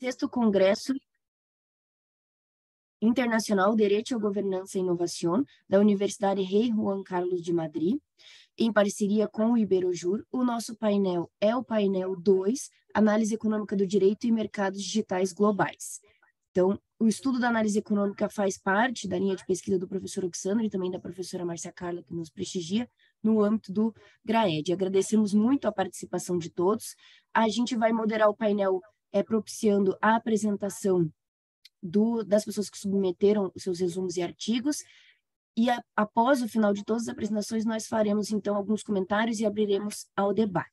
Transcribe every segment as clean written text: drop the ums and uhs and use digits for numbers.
6º Congresso Internacional Derecho à Governança e Inovação, da Universidade Rei Juan Carlos de Madrid, em parceria com o Iberojur. O nosso painel é o painel 2, Análise Econômica do Direito e Mercados Digitais Globais. Então, o estudo da análise econômica faz parte da linha de pesquisa do professor Oxandro e também da professora Márcia Carla, que nos prestigia, no âmbito do GRAED. Agradecemos muito a participação de todos. A gente vai moderar o painel propiciando a apresentação das pessoas que submeteram os seus resumos e artigos, e após o final de todas as apresentações, nós faremos, então, alguns comentários e abriremos ao debate.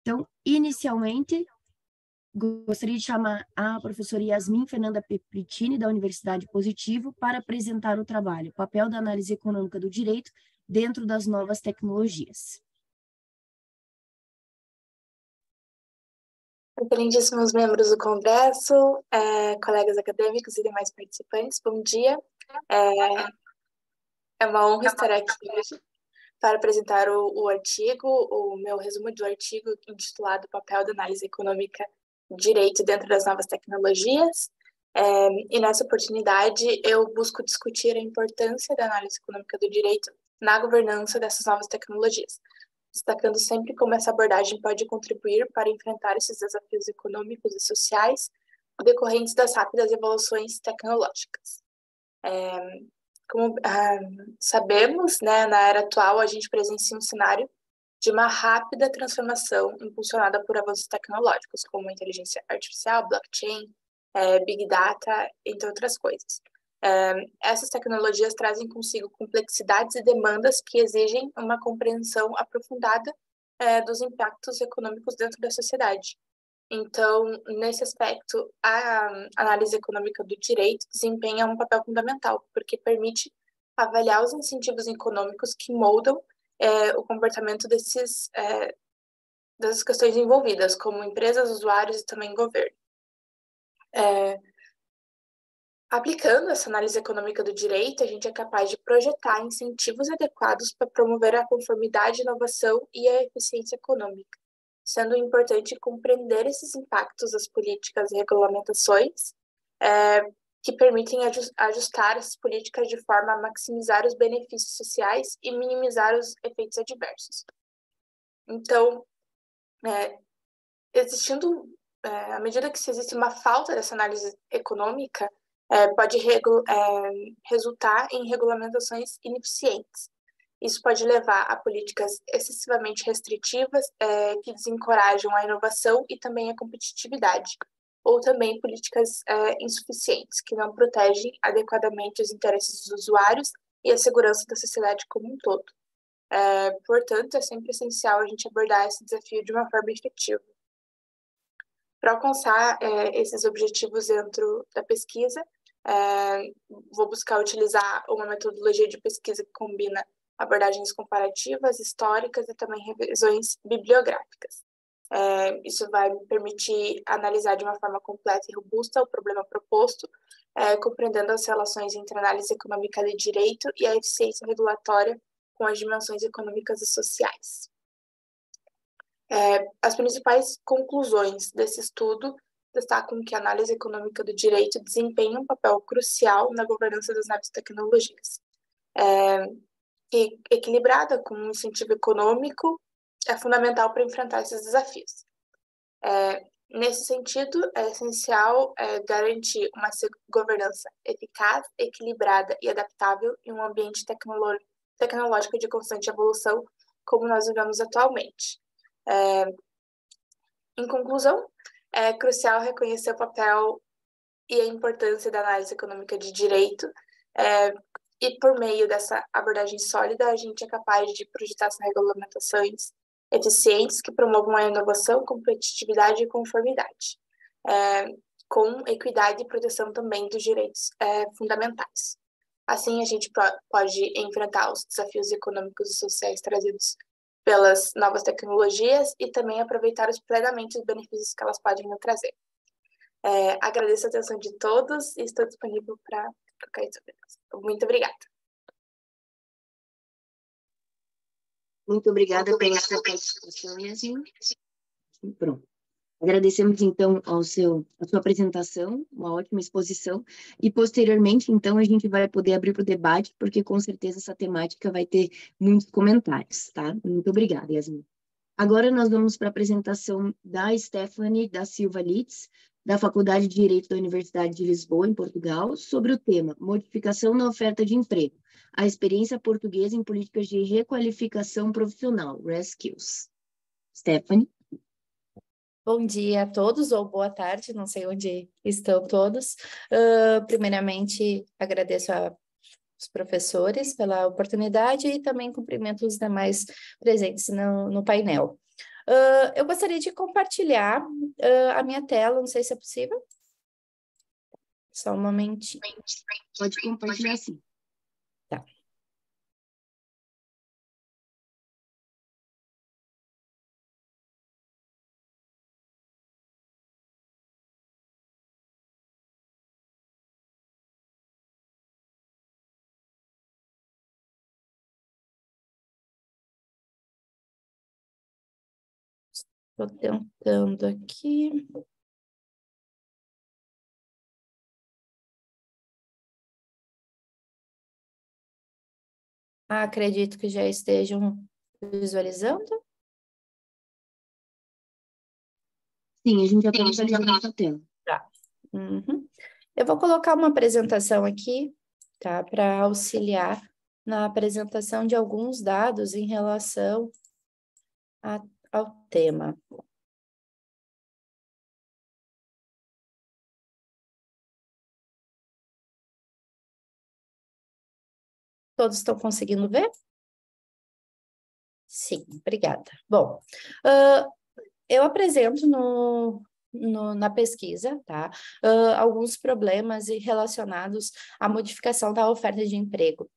Então, inicialmente, gostaria de chamar a professora Yasmin Fernanda Pepritini, da Universidade Positivo, para apresentar o trabalho, papel da análise econômica do direito dentro das novas tecnologias. Excelentíssimos membros do Congresso, colegas acadêmicos e demais participantes, bom dia. É uma honra estar aqui hoje para apresentar o artigo, o meu resumo do artigo intitulado Papel da Análise Econômica do Direito dentro das Novas Tecnologias. E nessa oportunidade eu busco discutir a importância da análise econômica do direito na governança dessas novas tecnologias, destacando sempre como essa abordagem pode contribuir para enfrentar esses desafios econômicos e sociais decorrentes das rápidas evoluções tecnológicas. Como sabemos, né, na era atual, a gente presencia um cenário de uma rápida transformação impulsionada por avanços tecnológicos, como inteligência artificial, blockchain, big data, entre outras coisas. Essas tecnologias trazem consigo complexidades e demandas que exigem uma compreensão aprofundada dos impactos econômicos dentro da sociedade. Então, nesse aspecto, a análise econômica do direito desempenha um papel fundamental, porque permite avaliar os incentivos econômicos que moldam o comportamento dessas questões envolvidas, como empresas, usuários e também governo. Aplicando essa análise econômica do direito, a gente é capaz de projetar incentivos adequados para promover a conformidade, inovação e a eficiência econômica, sendo importante compreender esses impactos das políticas e regulamentações que permitem ajustar essas políticas de forma a maximizar os benefícios sociais e minimizar os efeitos adversos. Então, à medida que existe uma falta dessa análise econômica, pode resultar em regulamentações ineficientes. Isso pode levar a políticas excessivamente restritivas que desencorajam a inovação e também a competitividade, ou também políticas insuficientes, que não protegem adequadamente os interesses dos usuários e a segurança da sociedade como um todo. Portanto, é sempre essencial a gente abordar esse desafio de uma forma efetiva. Para alcançar esses objetivos dentro da pesquisa, vou buscar utilizar uma metodologia de pesquisa que combina abordagens comparativas, históricas e também revisões bibliográficas. Isso vai me permitir analisar de uma forma completa e robusta o problema proposto, compreendendo as relações entre a análise econômica de direito e a eficiência regulatória com as dimensões econômicas e sociais. As principais conclusões desse estudo destacam que a análise econômica do direito desempenha um papel crucial na governança das novas tecnologias. Que, equilibrada com um incentivo econômico, é fundamental para enfrentar esses desafios. Nesse sentido, é essencial garantir uma governança eficaz, equilibrada e adaptável em um ambiente tecnológico de constante evolução, como nós vivemos atualmente. Em conclusão, é crucial reconhecer o papel e a importância da análise econômica de direito, e por meio dessa abordagem sólida, a gente é capaz de projetar essas regulamentações eficientes que promovam a inovação, competitividade e conformidade, com equidade e proteção também dos direitos fundamentais. Assim, a gente pode enfrentar os desafios econômicos e sociais trazidos pelas novas tecnologias e também aproveitar plenamente os benefícios que elas podem nos trazer. Agradeço a atenção de todos e estou disponível para trocar sobre isso. Muito obrigada. Muito obrigada pela sua participação, Yasmin. Pronto. Agradecemos, então, a sua apresentação, uma ótima exposição, e posteriormente, então, a gente vai poder abrir para o debate, porque com certeza essa temática vai ter muitos comentários, tá? Muito obrigada, Yasmin. Agora nós vamos para a apresentação da Stephanie da Silva Litz, da Faculdade de Direito da Universidade de Lisboa, em Portugal, sobre o tema Modificação na oferta de emprego, a experiência portuguesa em políticas de requalificação profissional, Reskills. Stephanie. Bom dia a todos, ou boa tarde, não sei onde estão todos. Primeiramente, agradeço aos professores pela oportunidade e também cumprimento os demais presentes no painel. Eu gostaria de compartilhar a minha tela, não sei se é possível. Só um momentinho. Pode compartilhar, sim. Tá. Estou tentando aqui. Acredito que já estejam visualizando. Sim, a gente já está visualizando essa tela. Tá. Uhum. Eu vou colocar uma apresentação aqui, tá, para auxiliar na apresentação de alguns dados em relação ao tema. Todos estão conseguindo ver? Sim, obrigada. Bom, eu apresento na pesquisa, tá, alguns problemas relacionados à modificação da oferta de emprego,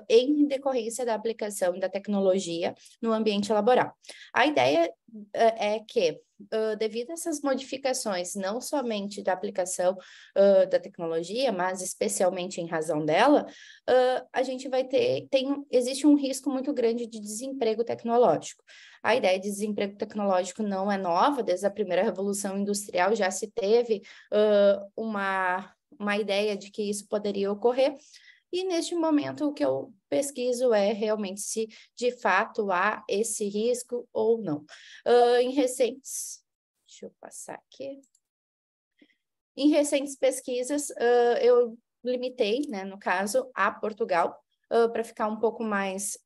em decorrência da aplicação da tecnologia no ambiente laboral. A ideia é que, devido a essas modificações, não somente da aplicação da tecnologia, mas especialmente em razão dela, a gente vai existe um risco muito grande de desemprego tecnológico. A ideia de desemprego tecnológico não é nova, desde a primeira revolução industrial já se teve uma ideia de que isso poderia ocorrer, e neste momento o que eu pesquiso é realmente se de fato há esse risco ou não. Deixa eu passar aqui. Em recentes pesquisas, eu limitei, né, no caso, a Portugal, para ficar um pouco mais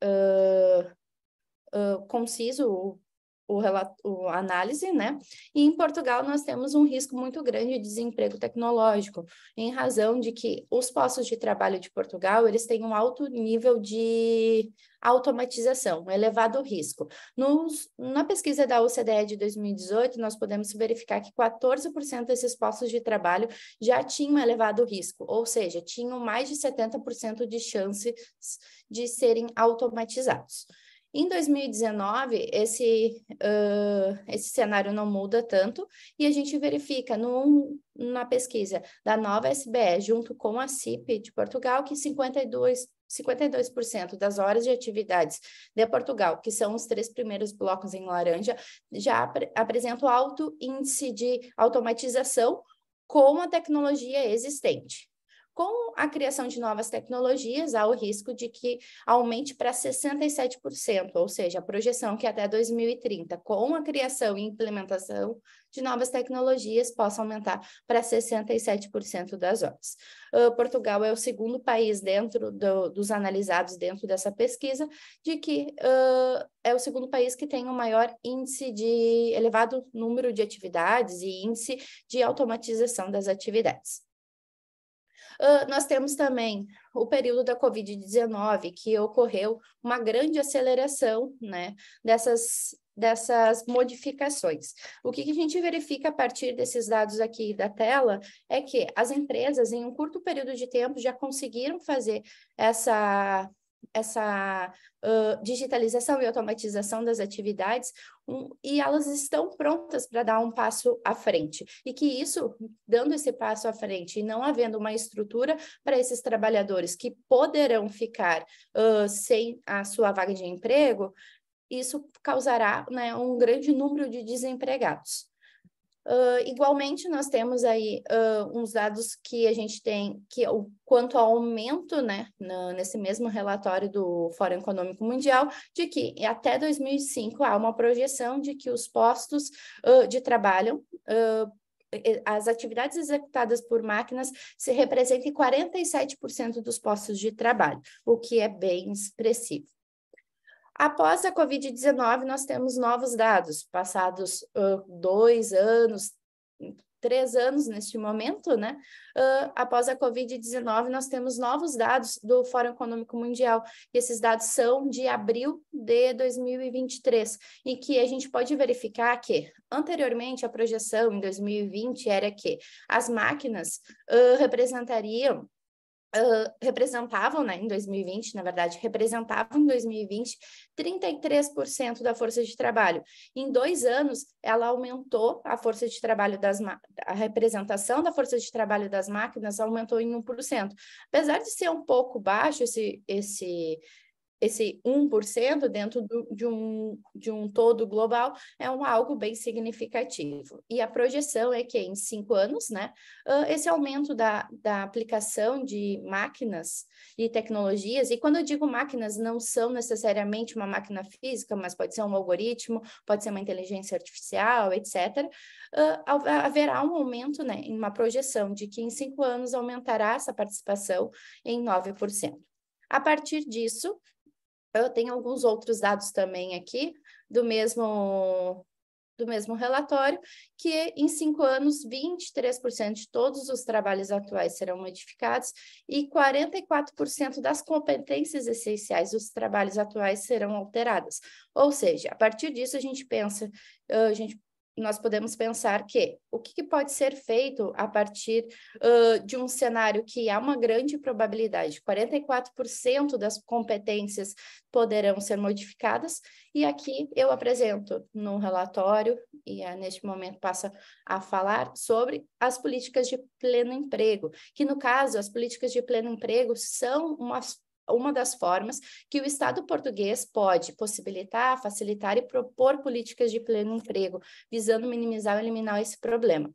conciso a análise, né? E em Portugal nós temos um risco muito grande de desemprego tecnológico, em razão de que os postos de trabalho de Portugal, eles têm um alto nível de automatização, um elevado risco. Na pesquisa da OCDE de 2018, nós podemos verificar que 14% desses postos de trabalho já tinham elevado risco, ou seja, tinham mais de 70% de chances de serem automatizados. Em 2019, esse cenário não muda tanto, e a gente verifica na pesquisa da nova SBE, junto com a CIP de Portugal, que 52% das horas de atividades de Portugal, que são os 3 primeiros blocos em laranja, já apresentam alto índice de automatização com a tecnologia existente. Com a criação de novas tecnologias, há o risco de que aumente para 67%, ou seja, a projeção que até 2030, com a criação e implementação de novas tecnologias, possa aumentar para 67% das horas. Portugal é o segundo país dentro dos analisados dentro dessa pesquisa, de que é o segundo país que tem o maior índice de elevado número de atividades e índice de automatização das atividades. Nós temos também o período da Covid-19, que ocorreu uma grande aceleração, né, dessas modificações. O que a gente verifica a partir desses dados aqui da tela é que as empresas, em um curto período de tempo, já conseguiram fazer essa digitalização e automatização das atividades, e elas estão prontas para dar um passo à frente. E que isso, dando esse passo à frente e não havendo uma estrutura para esses trabalhadores que poderão ficar sem a sua vaga de emprego, isso causará, né, um grande número de desempregados. Igualmente, nós temos aí uns dados que a gente tem, quanto ao aumento, né, nesse mesmo relatório do Fórum Econômico Mundial, de que até 2005 há uma projeção de que os postos de trabalho, as atividades executadas por máquinas se representem 47% dos postos de trabalho, o que é bem expressivo. Após a Covid-19, nós temos novos dados, passados 2 anos, 3 anos neste momento, né? Após a Covid-19, nós temos novos dados do Fórum Econômico Mundial, e esses dados são de abril de 2023, e que a gente pode verificar que, anteriormente, a projeção em 2020 era que as máquinas representavam, né, em 2020, na verdade, representavam em 2020 33% da força de trabalho. Em 2 anos, ela aumentou a força de trabalho a representação da força de trabalho das máquinas aumentou em 1%. Apesar de ser um pouco baixo esse 1% dentro de um todo global, é algo bem significativo. E a projeção é que em 5 anos, né, esse aumento da aplicação de máquinas e tecnologias, e quando eu digo máquinas, não são necessariamente uma máquina física, mas pode ser um algoritmo, pode ser uma inteligência artificial, etc., haverá um aumento, né, em uma projeção de que em 5 anos aumentará essa participação em 9%. A partir disso, eu tenho alguns outros dados também aqui do mesmo relatório, que em 5 anos, 23% de todos os trabalhos atuais serão modificados e 44% das competências essenciais dos trabalhos atuais serão alteradas. Ou seja, a partir disso nós podemos pensar que o que pode ser feito a partir de um cenário que há uma grande probabilidade, 44% das competências poderão ser modificadas, e aqui eu apresento no relatório, e neste momento passo a falar sobre as políticas de pleno emprego, que no caso, as políticas de pleno emprego são uma das formas que o Estado português pode possibilitar, facilitar e propor políticas de pleno emprego, visando minimizar ou eliminar esse problema.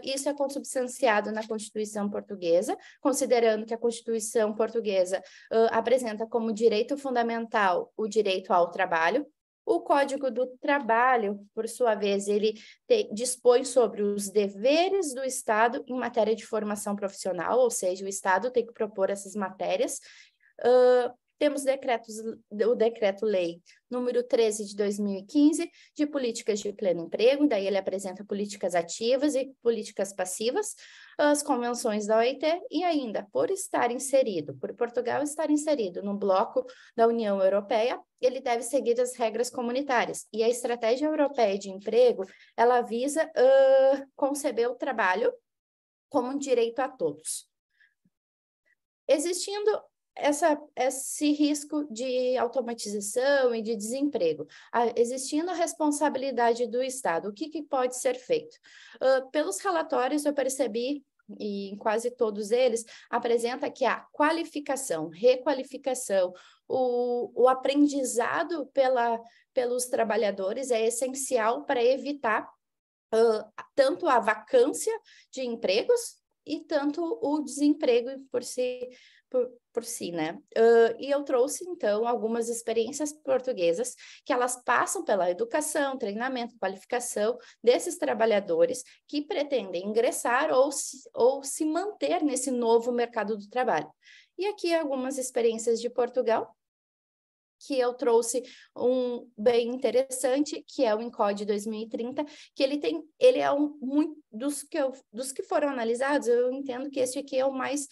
Isso é consubstanciado na Constituição Portuguesa, considerando que a Constituição Portuguesa apresenta como direito fundamental o direito ao trabalho. O Código do Trabalho, por sua vez, ele dispõe sobre os deveres do Estado em matéria de formação profissional, ou seja, o Estado tem que propor essas matérias. Temos o Decreto-Lei número 13 de 2015, de políticas de pleno emprego, daí ele apresenta políticas ativas e políticas passivas, as convenções da OIT, e ainda, por Portugal estar inserido no bloco da União Europeia, ele deve seguir as regras comunitárias. E a Estratégia Europeia de Emprego, ela visa conceber o trabalho como um direito a todos. Existindo esse risco de automatização e de desemprego, existindo a responsabilidade do Estado, o que pode ser feito? Pelos relatórios eu percebi, e em quase todos eles, apresenta que a qualificação, requalificação, o aprendizado pelos trabalhadores é essencial para evitar tanto a vacância de empregos e tanto o desemprego por si, né? E eu trouxe, então, algumas experiências portuguesas que elas passam pela educação, treinamento, qualificação desses trabalhadores que pretendem ingressar ou se manter nesse novo mercado do trabalho. E aqui algumas experiências de Portugal, que eu trouxe um bem interessante, que é o Encode 2030, que ele é dos que foram analisados, eu entendo que esse aqui é o mais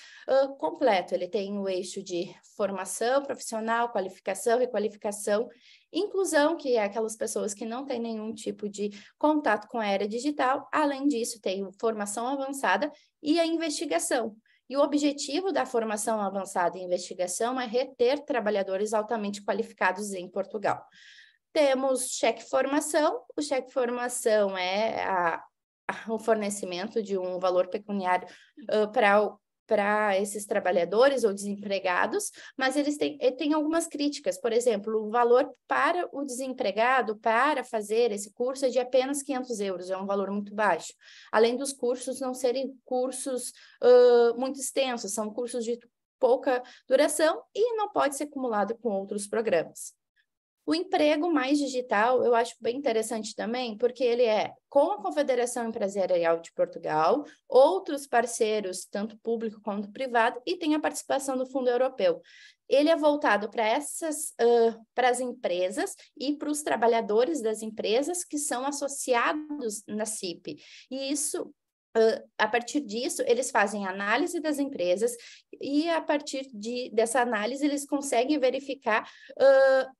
completo. Ele tem o eixo de formação profissional, qualificação, requalificação, inclusão, que é aquelas pessoas que não têm nenhum tipo de contato com a era digital. Além disso, tem formação avançada e a investigação. E o objetivo da formação avançada em investigação é reter trabalhadores altamente qualificados em Portugal. Temos cheque formação. O cheque formação é o fornecimento de um valor pecuniário para para esses trabalhadores ou desempregados, mas eles têm algumas críticas. Por exemplo, o valor para o desempregado para fazer esse curso é de apenas 500 euros, é um valor muito baixo. Além dos cursos não serem cursos muito extensos, são cursos de pouca duração e não pode ser acumulado com outros programas. O emprego mais digital eu acho bem interessante também, porque ele é com a Confederação Empresarial de Portugal, outros parceiros, tanto público quanto privado, e tem a participação do Fundo Europeu. Ele é voltado para para as empresas e para os trabalhadores das empresas que são associados na CIP. E isso, a partir disso, eles fazem análise das empresas e, a partir dessa análise, eles conseguem verificar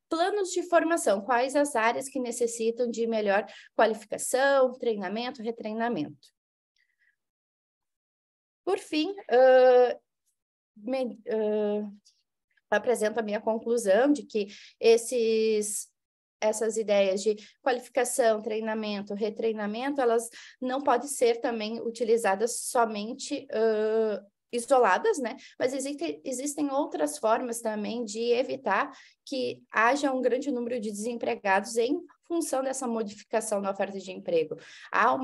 planos de formação, quais as áreas que necessitam de melhor qualificação, treinamento, retreinamento. Por fim, apresento a minha conclusão de que essas ideias de qualificação, treinamento, retreinamento, elas não podem ser também utilizadas somente isoladas, né? Mas existem outras formas também de evitar que haja um grande número de desempregados em função dessa modificação da oferta de emprego. Há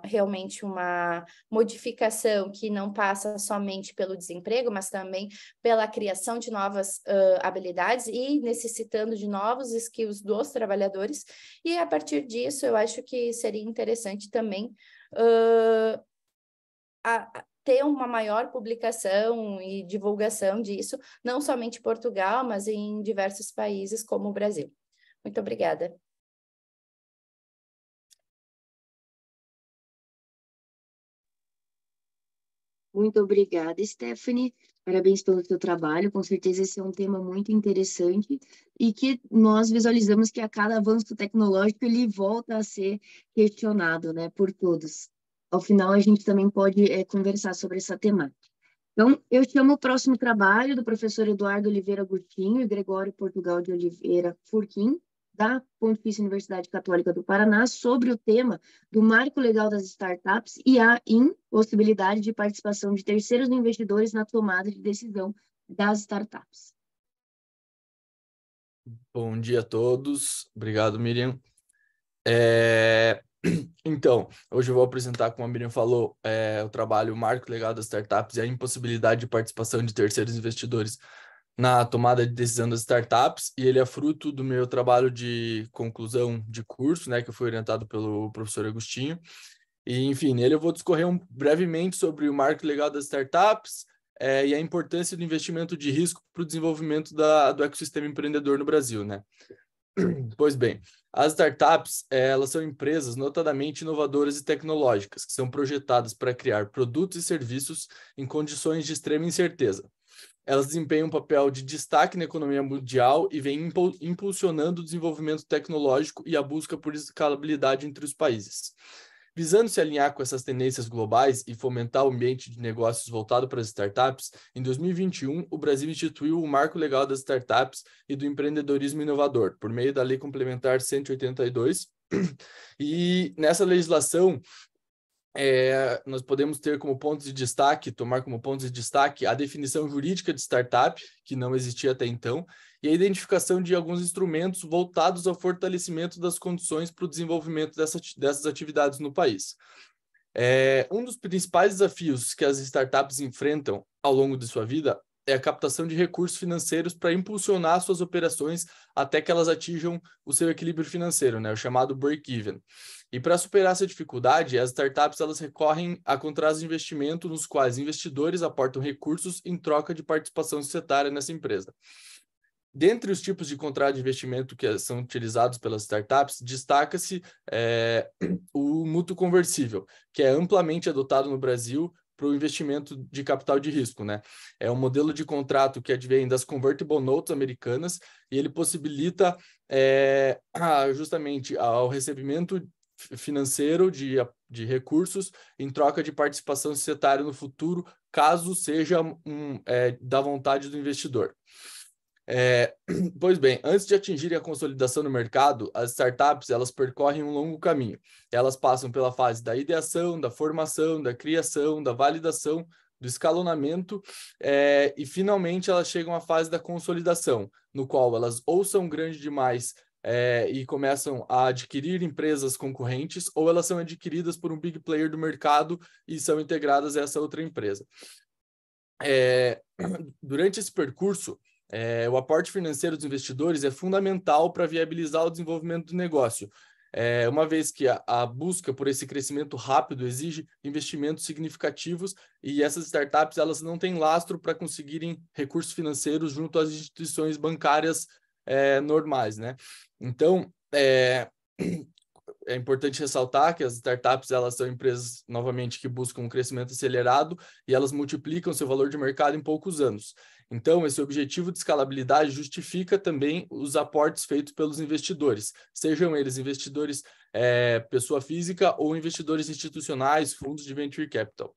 realmente uma modificação que não passa somente pelo desemprego, mas também pela criação de novas habilidades e necessitando de novos skills dos trabalhadores. E, a partir disso, eu acho que seria interessante também ter uma maior publicação e divulgação disso, não somente em Portugal, mas em diversos países como o Brasil. Muito obrigada. Muito obrigada, Stephanie. Parabéns pelo seu trabalho. Com certeza esse é um tema muito interessante e que nós visualizamos que a cada avanço tecnológico ele volta a ser questionado, né, por todos. Ao final, a gente também pode conversar sobre essa temática. Então, eu chamo o próximo trabalho do professor Eduardo Oliveira Agostinho e Gregório Portugal de Oliveira Furquim, da Pontifícia Universidade Católica do Paraná, sobre o tema do marco legal das startups e a impossibilidade de participação de terceiros investidores na tomada de decisão das startups. Bom dia a todos. Obrigado, Miriam. Então, hoje eu vou apresentar, como a Miriam falou, o trabalho Marco Legal das Startups e a impossibilidade de participação de terceiros investidores na tomada de decisão das startups, e ele é fruto do meu trabalho de conclusão de curso, né, que foi orientado pelo professor Agostinho. E, enfim, nele eu vou discorrer brevemente sobre o Marco Legal das Startups e a importância do investimento de risco para o desenvolvimento do ecossistema empreendedor no Brasil, né? Pois bem, as startups, elas são empresas notadamente inovadoras e tecnológicas, que são projetadas para criar produtos e serviços em condições de extrema incerteza. Elas desempenham um papel de destaque na economia mundial e vêm impulsionando o desenvolvimento tecnológico e a busca por escalabilidade entre os países. Visando se alinhar com essas tendências globais e fomentar o ambiente de negócios voltado para as startups, em 2021, o Brasil instituiu o Marco Legal das Startups e do Empreendedorismo Inovador, por meio da Lei Complementar 182. E nessa legislação, nós podemos ter como pontos de destaque, tomar como pontos de destaque a definição jurídica de startup, que não existia até então, e a identificação de alguns instrumentos voltados ao fortalecimento das condições para o desenvolvimento dessas atividades no país. Um dos principais desafios que as startups enfrentam ao longo de sua vida é a captação de recursos financeiros para impulsionar suas operações até que elas atinjam o seu equilíbrio financeiro, né, o chamado break-even. E para superar essa dificuldade, as startups elas recorrem a contratos de investimento nos quais investidores aportam recursos em troca de participação societária nessa empresa. Dentre os tipos de contrato de investimento que são utilizados pelas startups, destaca-se o mútuo conversível, que é amplamente adotado no Brasil para o investimento de capital de risco, né? É um modelo de contrato que advém das convertible notes americanas e ele possibilita justamente ao recebimento financeiro de recursos em troca de participação societária no futuro, caso seja da vontade do investidor. Pois bem, antes de atingirem a consolidação no mercado, as startups elas percorrem um longo caminho. Elas passam pela fase da ideação, da formação, da criação, da validação, do escalonamento, e finalmente elas chegam à fase da consolidação, no qual elas ou são grandes demais e começam a adquirir empresas concorrentes, ou elas são adquiridas por um big player do mercado e são integradas a essa outra empresa. Durante esse percurso, o aporte financeiro dos investidores é fundamental para viabilizar o desenvolvimento do negócio, uma vez que a busca por esse crescimento rápido exige investimentos significativos e essas startups elas não têm lastro para conseguirem recursos financeiros junto às instituições bancárias normais, né? Então, é importante ressaltar que as startups elas são empresas, novamente, que buscam um crescimento acelerado e elas multiplicam seu valor de mercado em poucos anos. Então, esse objetivo de escalabilidade justifica também os aportes feitos pelos investidores, sejam eles investidores pessoa física ou investidores institucionais, fundos de venture capital.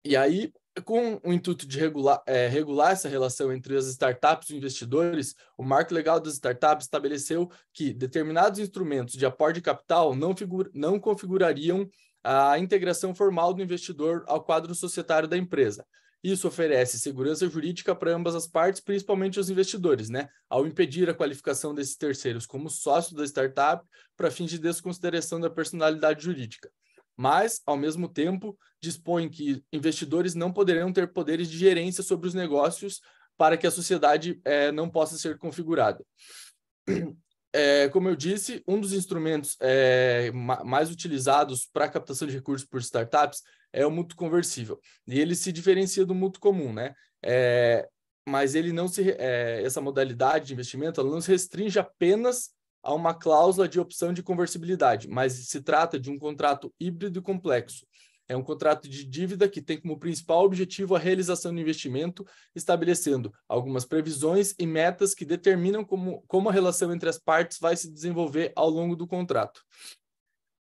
E aí, com o intuito de regular essa relação entre as startups e os investidores, o Marco Legal das Startups estabeleceu que determinados instrumentos de aporte de capital não configurariam a integração formal do investidor ao quadro societário da empresa. Isso oferece segurança jurídica para ambas as partes, principalmente os investidores, né? Ao impedir a qualificação desses terceiros como sócios da startup para fins de desconsideração da personalidade jurídica. Mas, ao mesmo tempo, dispõe que investidores não poderão ter poderes de gerência sobre os negócios para que a sociedade não possa ser configurada. Como eu disse, um dos instrumentos mais utilizados para a captação de recursos por startups é o mútuo conversível. E ele se diferencia do mútuo comum, né? Mas ele não essa modalidade de investimento ela não se restringe apenas a uma cláusula de opção de conversibilidade, mas se trata de um contrato híbrido e complexo. É um contrato de dívida que tem como principal objetivo a realização do investimento, estabelecendo algumas previsões e metas que determinam como a relação entre as partes vai se desenvolver ao longo do contrato.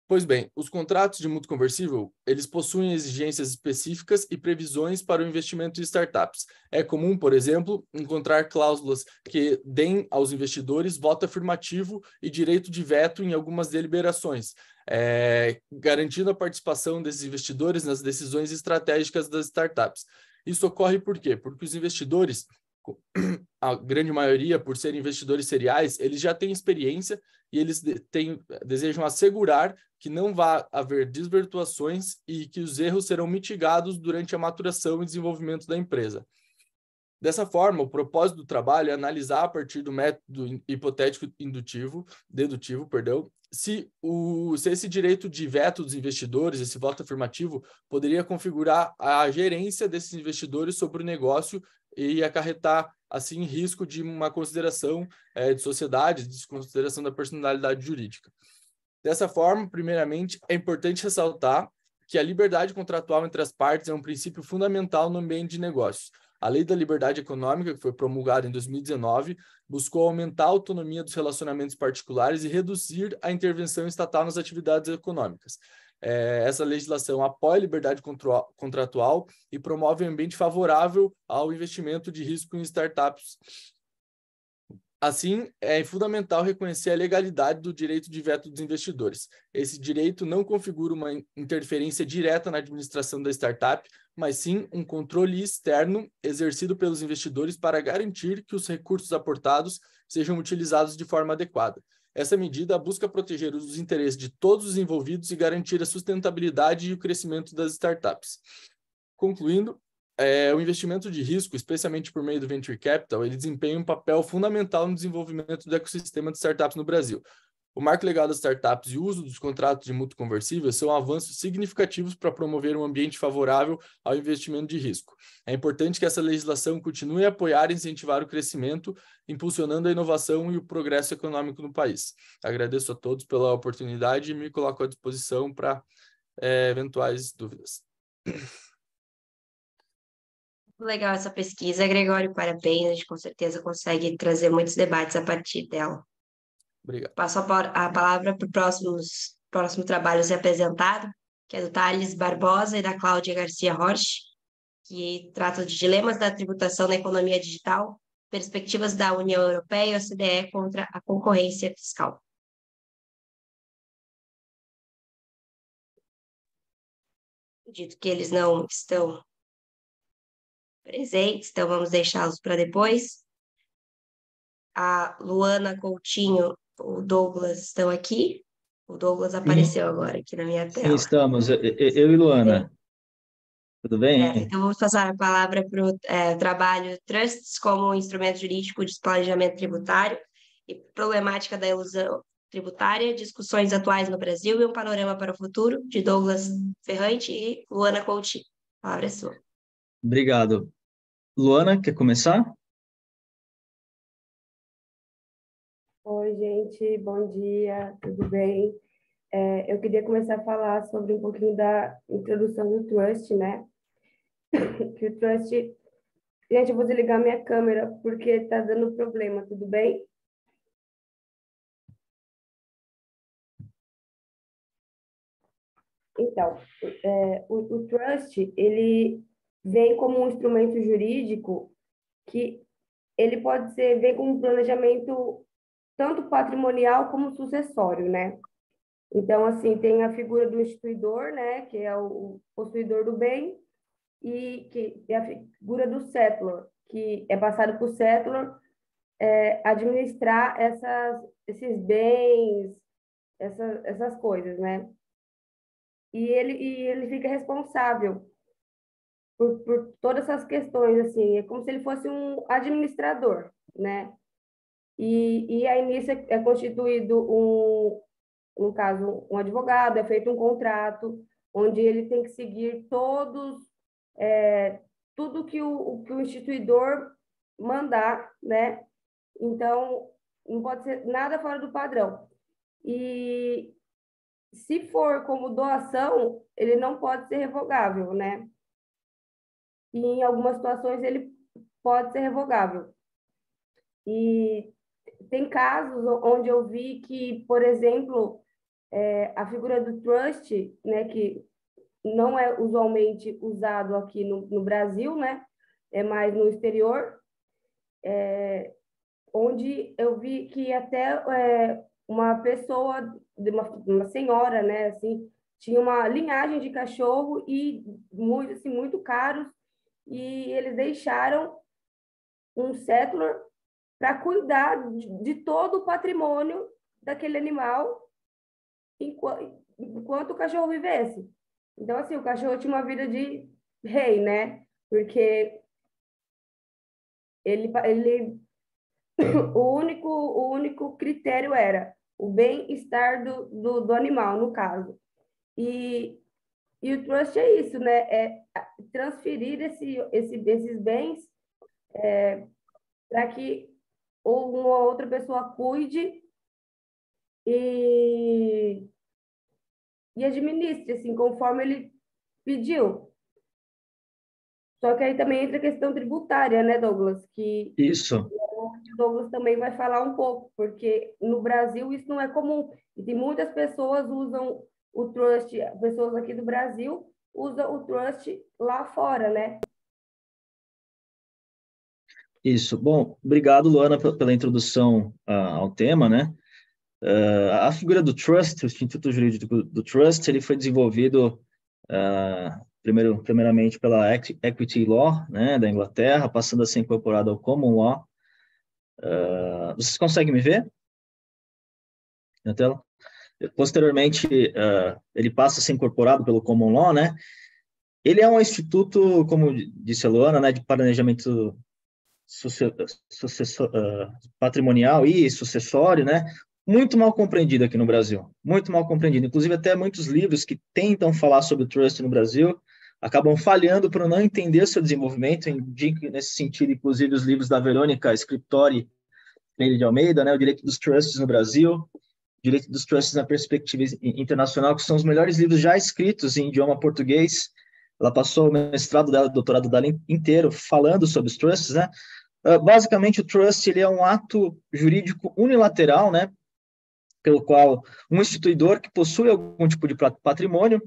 Pois bem, os contratos de mútuo conversível, eles possuem exigências específicas e previsões para o investimento em startups. É comum, por exemplo, encontrar cláusulas que deem aos investidores voto afirmativo e direito de veto em algumas deliberações, garantindo a participação desses investidores nas decisões estratégicas das startups. Isso ocorre por quê? Porque os investidores, a grande maioria, por serem investidores seriais, eles já têm experiência e eles desejam assegurar que não vai haver desvirtuações e que os erros serão mitigados durante a maturação e desenvolvimento da empresa. Dessa forma, o propósito do trabalho é analisar a partir do método hipotético dedutivo, se esse direito de veto dos investidores, esse voto afirmativo, poderia configurar a gerência desses investidores sobre o negócio e acarretar, assim, risco de uma consideração de sociedade, desconsideração da personalidade jurídica. Dessa forma, primeiramente, é importante ressaltar que a liberdade contratual entre as partes é um princípio fundamental no ambiente de negócios. A Lei da Liberdade Econômica, que foi promulgada em 2019, buscou aumentar a autonomia dos relacionamentos particulares e reduzir a intervenção estatal nas atividades econômicas. Essa legislação apoia a liberdade contratual e promove um ambiente favorável ao investimento de risco em startups. Assim, é fundamental reconhecer a legalidade do direito de veto dos investidores. Esse direito não configura uma interferência direta na administração da startup, mas sim um controle externo exercido pelos investidores para garantir que os recursos aportados sejam utilizados de forma adequada. Essa medida busca proteger os interesses de todos os envolvidos e garantir a sustentabilidade e o crescimento das startups. Concluindo, o investimento de risco, especialmente por meio do Venture Capital, ele desempenha um papel fundamental no desenvolvimento do ecossistema de startups no Brasil. O marco legal das startups e o uso dos contratos de mútuo conversível são avanços significativos para promover um ambiente favorável ao investimento de risco. É importante que essa legislação continue a apoiar e incentivar o crescimento, impulsionando a inovação e o progresso econômico no país. Agradeço a todos pela oportunidade e me coloco à disposição para eventuais dúvidas. Legal essa pesquisa, Gregório, parabéns, a gente com certeza consegue trazer muitos debates a partir dela. Obrigado. Passo a palavra para o próximo trabalho a ser apresentado, que é do Thales Barbosa e da Cláudia Garcia Roche, que trata de dilemas da tributação na economia digital, perspectivas da União Europeia e OCDE contra a concorrência fiscal. Dito que eles não estão presentes, então vamos deixá-los para depois. A Luana Coutinho, o Douglas estão aqui. O Douglas apareceu agora aqui na minha Sim, tela. estamos. Eu e Luana. Tudo bem? Então, vamos passar a palavra para o trabalho Trusts como instrumento jurídico de planejamento tributário e problemática da ilusão tributária, discussões atuais no Brasil e um panorama para o futuro, de Douglas Ferrante e Luana Coutinho. A palavra é sua. Obrigado. Luana, quer começar? Oi, gente, bom dia, tudo bem? Eu queria começar a falar sobre um pouquinho da introdução do Trust, né? Que o Trust... Gente, eu vou desligar minha câmera porque tá dando problema, tudo bem? Então, o Trust, ele vem como um instrumento jurídico que ele pode ser, vem com um planejamento tanto patrimonial como sucessório, né? Então, assim, tem a figura do instituidor, né, que é o possuidor do bem, e que é a figura do settlor, que é passado para o settlor administrar esses bens, essas coisas, né? E ele fica responsável por todas essas questões, assim, é como se ele fosse um administrador, né? E aí nisso é constituído no caso, um advogado, é feito um contrato, onde ele tem que seguir tudo que o instituidor mandar, né? Então, não pode ser nada fora do padrão. E se for como doação, ele não pode ser revogável, né? E em algumas situações ele pode ser revogável. E tem casos onde eu vi que, por exemplo, a figura do trust, né, que não é usualmente usado aqui no Brasil, né, é mais no exterior, onde eu vi que até uma pessoa, uma senhora, né, assim, tinha uma linhagem de cachorro e muito, assim, muito caros, e eles deixaram um settlor para cuidar de todo o patrimônio daquele animal enquanto o cachorro vivesse. Então, assim, o cachorro tinha uma vida de rei, né? Porque o único critério era o bem-estar do animal, no caso. E o trust é isso, né? É transferir esses bens para que uma outra pessoa cuide e administre, assim, conforme ele pediu. Só que aí também entra a questão tributária, né, Douglas? Que Isso. o Douglas também vai falar um pouco, porque no Brasil isso não é comum. E tem muitas pessoas usam o trust, pessoas aqui do Brasil usam o trust lá fora, né? Isso. Bom, obrigado, Luana, pela introdução ao tema, né? A figura do Trust, o Instituto Jurídico do Trust, ele foi desenvolvido primeiramente pela Equity Law, né, da Inglaterra, passando a ser incorporado ao Common Law. Vocês conseguem me ver na tela? Posteriormente, ele passa a ser incorporado pelo Common Law, né? Ele é um instituto, como disse a Luana, né, de planejamento patrimonial e sucessório, né? Muito mal compreendido aqui no Brasil, muito mal compreendido. Inclusive, até muitos livros que tentam falar sobre o trust no Brasil acabam falhando por não entender seu desenvolvimento. Indico nesse sentido, inclusive, os livros da Verônica Scriptori Freire de Almeida, né? O Direito dos Trusts no Brasil, Direito dos Trusts na Perspectiva Internacional, que são os melhores livros já escritos em idioma português. Ela passou o mestrado dela, o doutorado dela inteiro falando sobre os trusts, né? Basicamente, o trust ele é um ato jurídico unilateral, né, pelo qual um instituidor que possui algum tipo de patrimônio,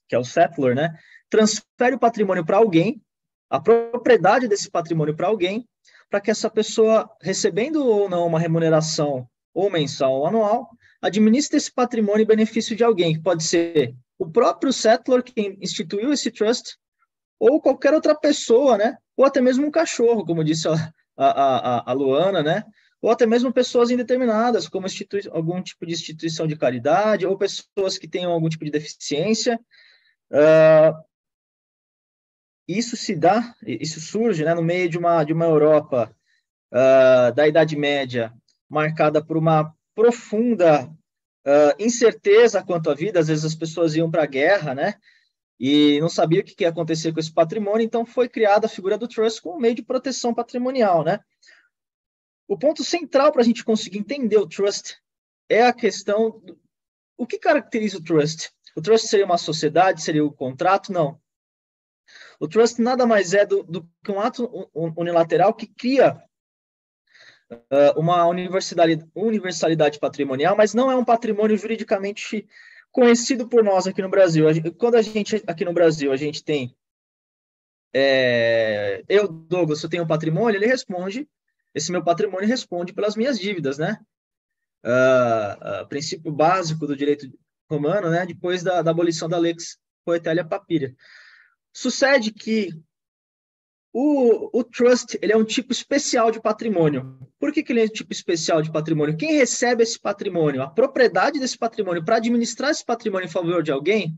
que é o settlor, né, transfere o patrimônio para alguém, a propriedade desse patrimônio para alguém, para que essa pessoa, recebendo ou não uma remuneração ou mensal ou anual, administre esse patrimônio em benefício de alguém, que pode ser o próprio settlor, quem instituiu esse trust, ou qualquer outra pessoa, né? Ou até mesmo um cachorro, como disse a Luana, né? Ou até mesmo pessoas indeterminadas, como algum tipo de instituição de caridade, ou pessoas que tenham algum tipo de deficiência. Isso surge, né, no meio de uma Europa da Idade Média, marcada por uma profunda incerteza quanto à vida. Às vezes as pessoas iam para a guerra, né? E não sabia o que ia acontecer com esse patrimônio, então foi criada a figura do trust como meio de proteção patrimonial, né? O ponto central para a gente conseguir entender o trust é a questão o que caracteriza o trust? O trust seria uma sociedade, seria um contrato? Não. O trust nada mais é do que um ato unilateral que cria uma universalidade patrimonial, mas não é um patrimônio juridicamente conhecido por nós aqui no Brasil. Quando a gente, aqui no Brasil, a gente tem Douglas, eu tenho um patrimônio, ele responde, esse meu patrimônio responde pelas minhas dívidas, né? Princípio básico do direito romano, né? Depois da abolição da Lex Coetália Papíria. Sucede que o trust, ele é um tipo especial de patrimônio. Por que ele é um tipo especial de patrimônio? Quem recebe esse patrimônio, a propriedade desse patrimônio, para administrar esse patrimônio em favor de alguém,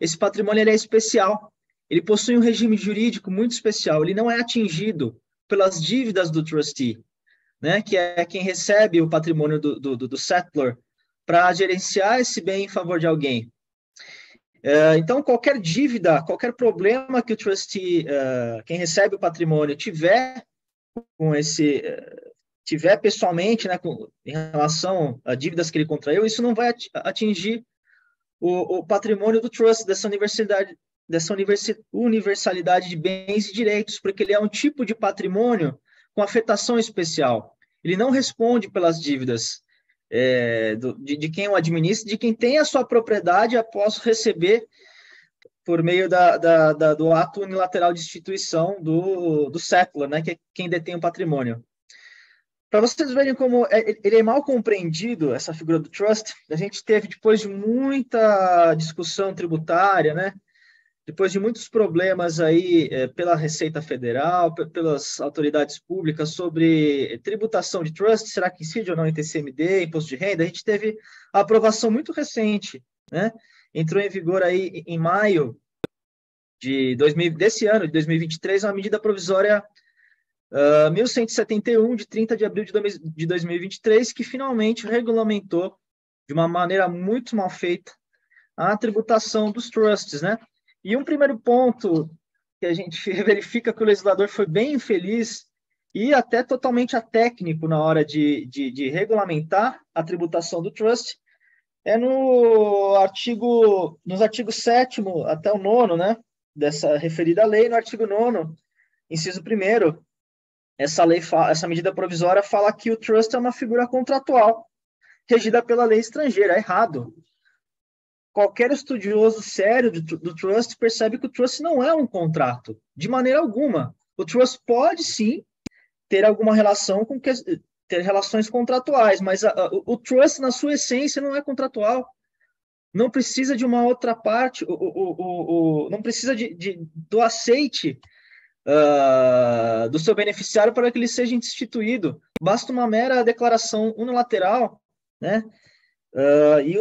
esse patrimônio ele é especial. Ele possui um regime jurídico muito especial. Ele não é atingido pelas dívidas do trustee, né, que é quem recebe o patrimônio do settlor para gerenciar esse bem em favor de alguém. Então, qualquer dívida, qualquer problema que o trustee, quem recebe o patrimônio, tiver pessoalmente, né, em relação a dívidas que ele contraiu, isso não vai atingir o patrimônio do trust, dessa universalidade de bens e direitos, porque ele é um tipo de patrimônio com afetação especial. Ele não responde pelas dívidas de quem o administra, de quem tem a sua propriedade após receber por meio do ato unilateral de instituição do settlor, né, que é quem detém o patrimônio. Para vocês verem como ele é mal compreendido, essa figura do trust, a gente teve, depois de muita discussão tributária, né, depois de muitos problemas aí pela Receita Federal, pelas autoridades públicas sobre tributação de trust, será que incide ou não em TCMD, imposto de renda, a gente teve a aprovação muito recente, né? Entrou em vigor aí em maio desse ano, de 2023, uma medida provisória 1171, de 30 de abril de 2023, que finalmente regulamentou, de uma maneira muito mal feita, a tributação dos trusts, né? E um primeiro ponto que a gente verifica que o legislador foi bem infeliz e até totalmente atécnico na hora de regulamentar a tributação do trust é nos artigos 7º até o 9º, né, dessa referida lei. No artigo 9º, inciso 1º, essa medida provisória fala que o trust é uma figura contratual regida pela lei estrangeira. É errado. Qualquer estudioso sério do trust percebe que o trust não é um contrato, de maneira alguma. O trust pode, sim, ter alguma relação ter relações contratuais, mas o trust, na sua essência, não é contratual. Não precisa de uma outra parte, não precisa do aceite do seu beneficiário para que ele seja instituído. Basta uma mera declaração unilateral, né? E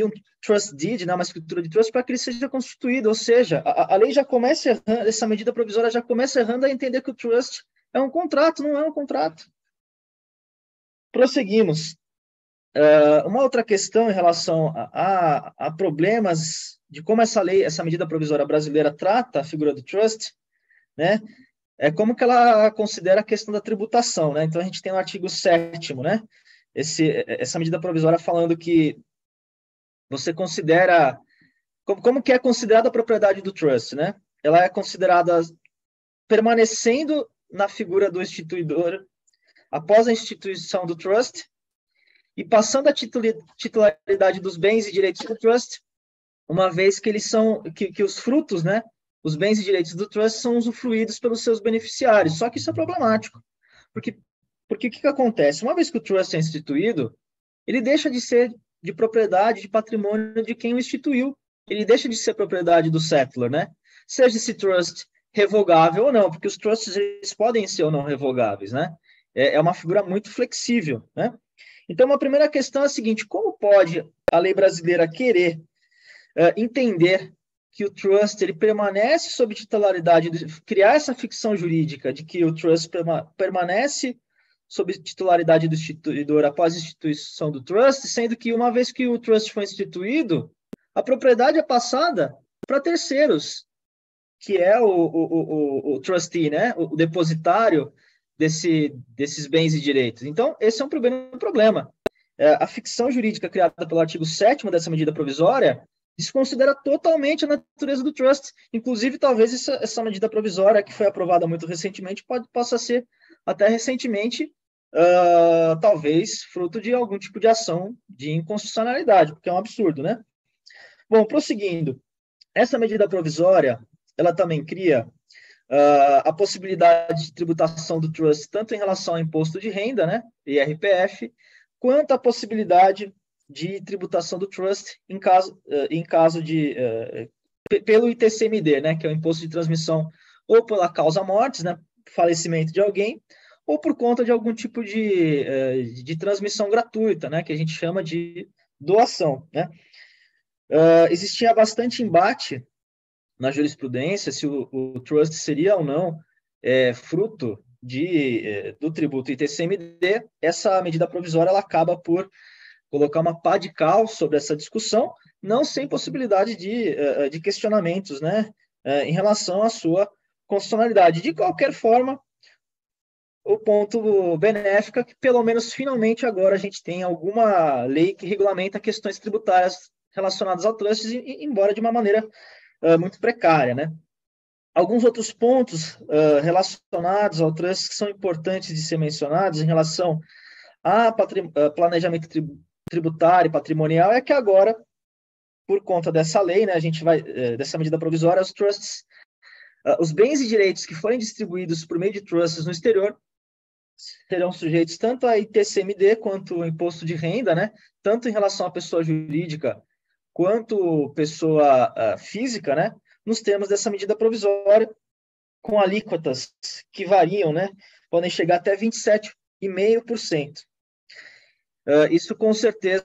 um trust deed, né, uma escritura de trust, para que ele seja constituído. Ou seja, a lei já começa errando, essa medida provisória já começa errando a entender que o trust é um contrato, não é um contrato. Prosseguimos. Uma outra questão em relação a problemas de como essa medida provisória brasileira trata a figura do trust, né, é como que ela considera a questão da tributação, né? Então, a gente tem no artigo 7º, né, essa medida provisória falando que você considera... Como que é considerada a propriedade do trust, né? Ela é considerada permanecendo na figura do instituidor após a instituição do trust e passando a titularidade dos bens e direitos do trust, uma vez que que os frutos, né, os bens e direitos do trust são usufruídos pelos seus beneficiários. Só que isso é problemático, porque o que acontece? Uma vez que o trust é instituído, ele deixa de ser de propriedade, de patrimônio de quem o instituiu. ele deixa de ser propriedade do settlor, né? Seja esse trust revogável ou não, porque os trusts eles podem ser ou não revogáveis, né? É uma figura muito flexível, né? Então, uma primeira questão é a seguinte: como pode a lei brasileira querer entender que o trust ele permanece sob titularidade, criar essa ficção jurídica de que o trust permanece sob titularidade do instituidor após a instituição do trust, sendo que uma vez que o trust foi instituído, a propriedade é passada para terceiros, que é o trustee, né? O depositário desses bens e direitos. Então, esse é um primeiro problema. A ficção jurídica criada pelo artigo 7º dessa medida provisória desconsidera totalmente a natureza do trust. Inclusive, talvez essa medida provisória, que foi aprovada muito recentemente, possa ser até recentemente, talvez, fruto de algum tipo de ação de inconstitucionalidade, porque é um absurdo, né? Bom, prosseguindo, essa medida provisória, ela também cria a possibilidade de tributação do trust, tanto em relação ao imposto de renda, né, IRPF, quanto a possibilidade de tributação do trust em caso de pelo ITCMD, né, que é o imposto de transmissão, ou pela causa mortis, né, falecimento de alguém, ou por conta de algum tipo de transmissão gratuita, né, que a gente chama de doação, né. Existia bastante embate na jurisprudência se o trust seria ou não fruto do tributo ITCMD. Essa medida provisória ela acaba por colocar uma pá de cal sobre essa discussão, não sem possibilidade de questionamentos, né, em relação à sua constitucionalidade. De qualquer forma, o ponto benéfico é que, pelo menos, finalmente, agora a gente tem alguma lei que regulamenta questões tributárias relacionadas ao trust, embora de uma maneira muito precária, né? Alguns outros pontos relacionados ao trust que são importantes de ser mencionados em relação a planejamento tributário e patrimonial é que agora, por conta dessa lei, né, a gente vai dessa medida provisória, os trusts, os bens e direitos que forem distribuídos por meio de trusts no exterior serão sujeitos tanto a ITCMD quanto ao imposto de renda, né, tanto em relação à pessoa jurídica quanto pessoa física, né, nos termos dessa medida provisória, com alíquotas que variam, né, podem chegar até 27,5%. Isso com certeza,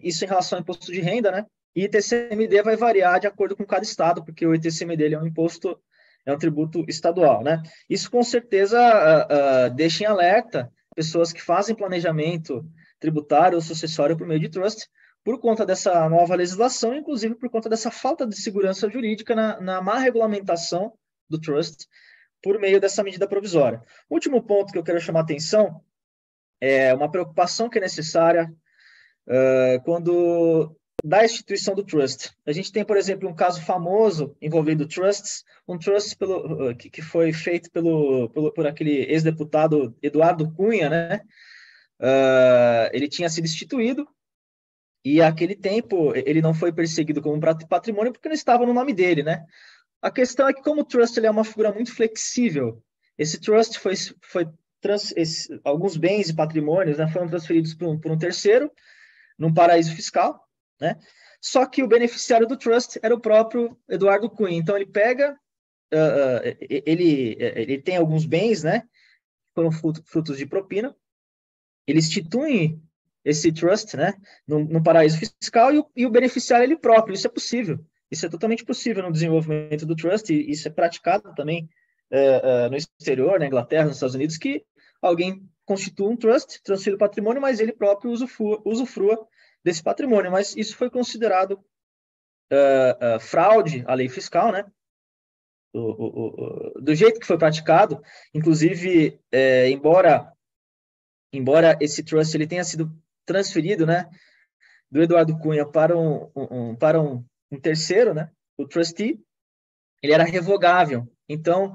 isso em relação ao imposto de renda, né, e ITCMD vai variar de acordo com cada estado, porque o ITCMD ele é um imposto, é um tributo estadual, né. Isso com certeza deixa em alerta pessoas que fazem planejamento tributário ou sucessório por meio de trust, por conta dessa nova legislação, inclusive por conta dessa falta de segurança jurídica na má regulamentação do trust por meio dessa medida provisória. O último ponto que eu quero chamar a atenção é uma preocupação que é necessária quando da instituição do trust. A gente tem, por exemplo, um caso famoso envolvendo trusts, um trust que foi feito por aquele ex-deputado Eduardo Cunha, né? Ele tinha sido instituído, e aquele tempo ele não foi perseguido como patrimônio porque não estava no nome dele, né? A questão é que como o trust ele é uma figura muito flexível, esse trust alguns bens e patrimônios, né, foram transferidos por um terceiro num paraíso fiscal, né? Só que o beneficiário do trust era o próprio Eduardo Cunha. Então ele pega, ele tem alguns bens, né? Que foram frutos de propina. Ele institui esse trust, né, no paraíso fiscal e o beneficiário ele próprio. Isso é possível. Isso é totalmente possível no desenvolvimento do trust, e isso é praticado também no exterior, na Inglaterra, nos Estados Unidos, que alguém constitui um trust, transfere o patrimônio, mas ele próprio usufrua desse patrimônio. Mas isso foi considerado fraude à lei fiscal, né? Do jeito que foi praticado, inclusive, embora esse trust ele tenha sido transferido, né, do Eduardo Cunha para um terceiro, né, o trustee, ele era revogável. Então,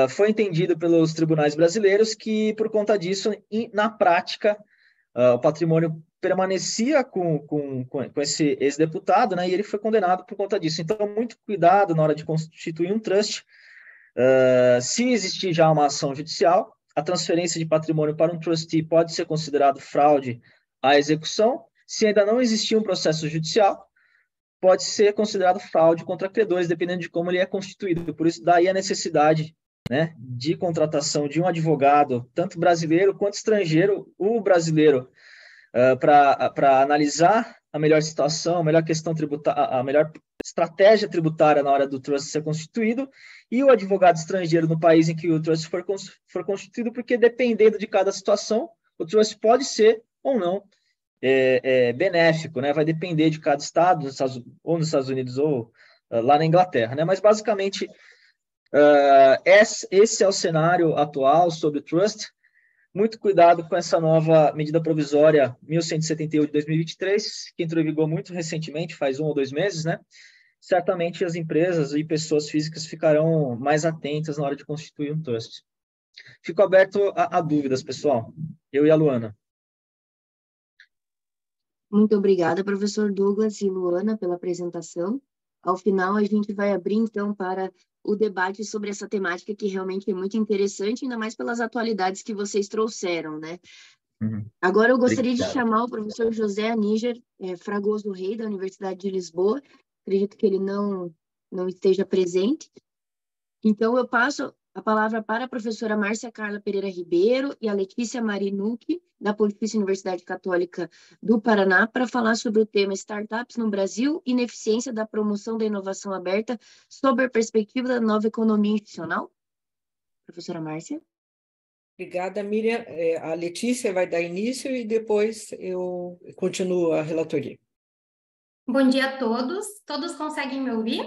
foi entendido pelos tribunais brasileiros que, por conta disso, na prática, o patrimônio permanecia com esse ex-deputado, né, e ele foi condenado por conta disso. Então, muito cuidado na hora de constituir um trust. Se existir já uma ação judicial, a transferência de patrimônio para um trustee pode ser considerado fraude à execução. Se ainda não existir um processo judicial, pode ser considerado fraude contra credores, dependendo de como ele é constituído. Por isso, daí a necessidade, né, de contratação de um advogado, tanto brasileiro quanto estrangeiro. O brasileiro, para analisar a melhor situação, a melhor questão tributária, a melhor estratégia tributária na hora do trust ser constituído, e o advogado estrangeiro no país em que o trust for constituído, porque dependendo de cada situação, o trust pode ser ou não benéfico, né? Vai depender de cada estado, ou nos Estados Unidos ou lá na Inglaterra, né? Mas basicamente esse é o cenário atual sobre o trust. Muito cuidado com essa nova medida provisória 1178 de 2023, que entrou em vigor muito recentemente, faz 1 ou 2 meses, né? Certamente as empresas e pessoas físicas ficarão mais atentas na hora de constituir um trust. Fico aberto a dúvidas, pessoal. Eu e a Luana. Muito obrigada, professor Douglas e Luana, pela apresentação. Ao final, a gente vai abrir, então, para o debate sobre essa temática que realmente é muito interessante, ainda mais pelas atualidades que vocês trouxeram, né? Agora eu gostaria de chamar o professor José Aníger Fragoso Rei, da Universidade de Lisboa. Acredito que ele não esteja presente. Então, eu passo a palavra para a professora Márcia Carla Pereira Ribeiro e a Letícia Marinucci, da Pontifícia Universidade Católica do Paraná, para falar sobre o tema Startups no Brasil, ineficiência da promoção da inovação aberta sob a perspectiva da nova economia institucional. Professora Márcia. Obrigada, Miriam. A Letícia vai dar início e depois eu continuo a relatoria. Bom dia a todos. Todos conseguem me ouvir?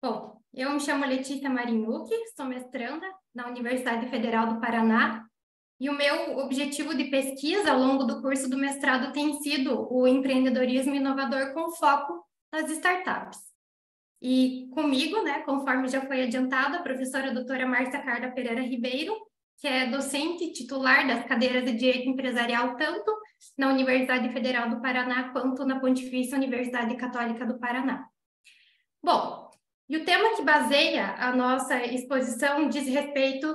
Bom, eu me chamo Letícia Marinucci, sou mestranda na Universidade Federal do Paraná e o meu objetivo de pesquisa ao longo do curso do mestrado tem sido o empreendedorismo inovador com foco nas startups. E comigo, né, conforme já foi adiantado, a professora doutora Márcia Carla Pereira Ribeiro, que é docente titular das cadeiras de Direito Empresarial tanto na Universidade Federal do Paraná quanto na Pontifícia Universidade Católica do Paraná. Bom, e o tema que baseia a nossa exposição diz respeito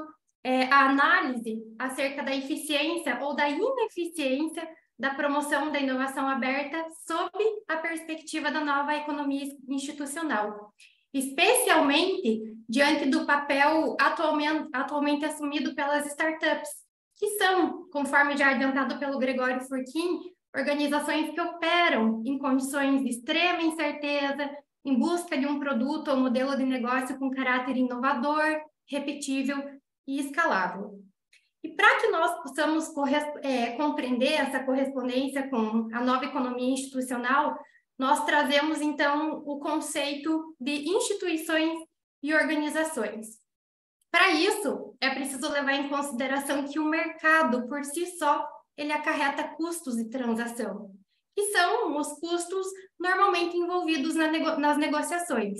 à análise acerca da eficiência ou da ineficiência da promoção da inovação aberta sob a perspectiva da nova economia institucional, especialmente diante do papel atualmente assumido pelas startups, que são, conforme já adiantado pelo Gregório Furquim, organizações que operam em condições de extrema incerteza, em busca de um produto ou modelo de negócio com caráter inovador, repetível e escalável. E para que nós possamos compreender essa correspondência com a nova economia institucional, nós trazemos, então, o conceito de instituições e organizações. Para isso, é preciso levar em consideração que o mercado, por si só, ele acarreta custos de transação, que são os custos normalmente envolvidos nas negociações.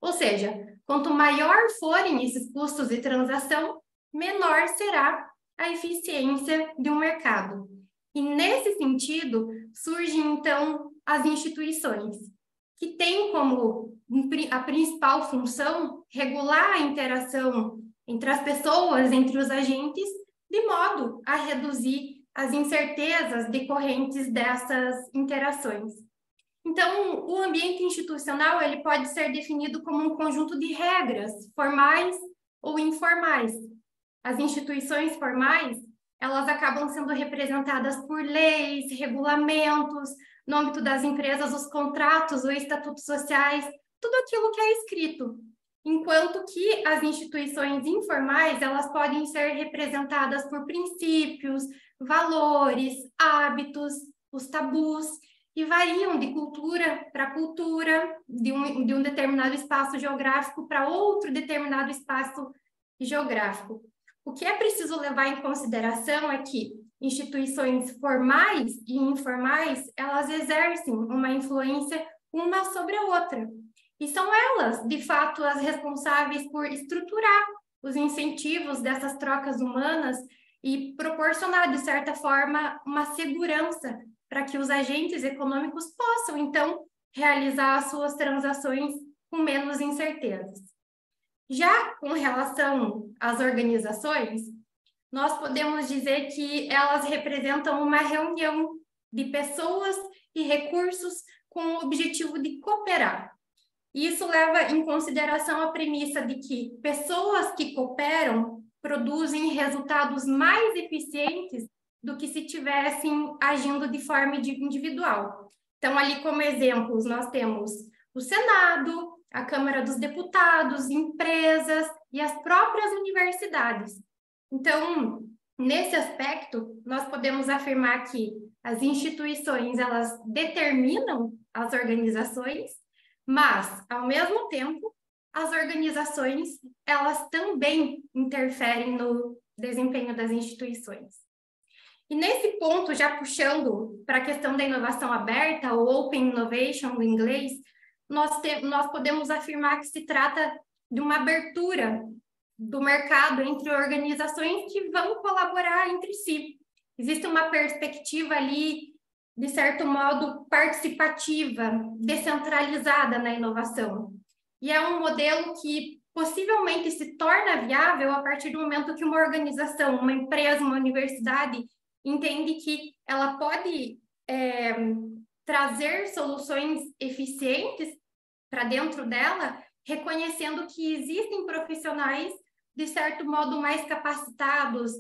Ou seja, quanto maior forem esses custos de transação, menor será a eficiência de um mercado. E, nesse sentido, surgem, então, as instituições, que têm como a principal função regular a interação entre as pessoas, entre os agentes, de modo a reduzir as incertezas decorrentes dessas interações. Então, o ambiente institucional ele pode ser definido como um conjunto de regras, formais ou informais. As instituições formais, elas acabam sendo representadas por leis, regulamentos, no âmbito das empresas, os contratos ou estatutos sociais, tudo aquilo que é escrito. Enquanto que as instituições informais, elas podem ser representadas por princípios, valores, hábitos, os tabus, e variam de cultura para cultura, de um determinado espaço geográfico para outro determinado espaço geográfico. O que é preciso levar em consideração é que instituições formais e informais, elas exercem uma influência uma sobre a outra. E são elas, de fato, as responsáveis por estruturar os incentivos dessas trocas humanas e proporcionar, de certa forma, uma segurança para que os agentes econômicos possam, então, realizar as suas transações com menos incertezas. Já com relação às organizações, nós podemos dizer que elas representam uma reunião de pessoas e recursos com o objetivo de cooperar. Isso leva em consideração a premissa de que pessoas que cooperam produzem resultados mais eficientes do que se tivessem agindo de forma individual. Então, ali como exemplos, nós temos o Senado, a Câmara dos Deputados, empresas e as próprias universidades. Então, nesse aspecto, nós podemos afirmar que as instituições, elas determinam as organizações, mas, ao mesmo tempo, as organizações, elas também interferem no desempenho das instituições. E nesse ponto, já puxando para a questão da inovação aberta, ou Open Innovation no inglês, nós podemos afirmar que se trata de uma abertura do mercado entre organizações que vão colaborar entre si. Existe uma perspectiva ali, de certo modo, participativa, descentralizada na inovação. E é um modelo que possivelmente se torna viável a partir do momento que uma organização, uma empresa, uma universidade, entende que ela pode trazer soluções eficientes para dentro dela, reconhecendo que existem profissionais, de certo modo, mais capacitados,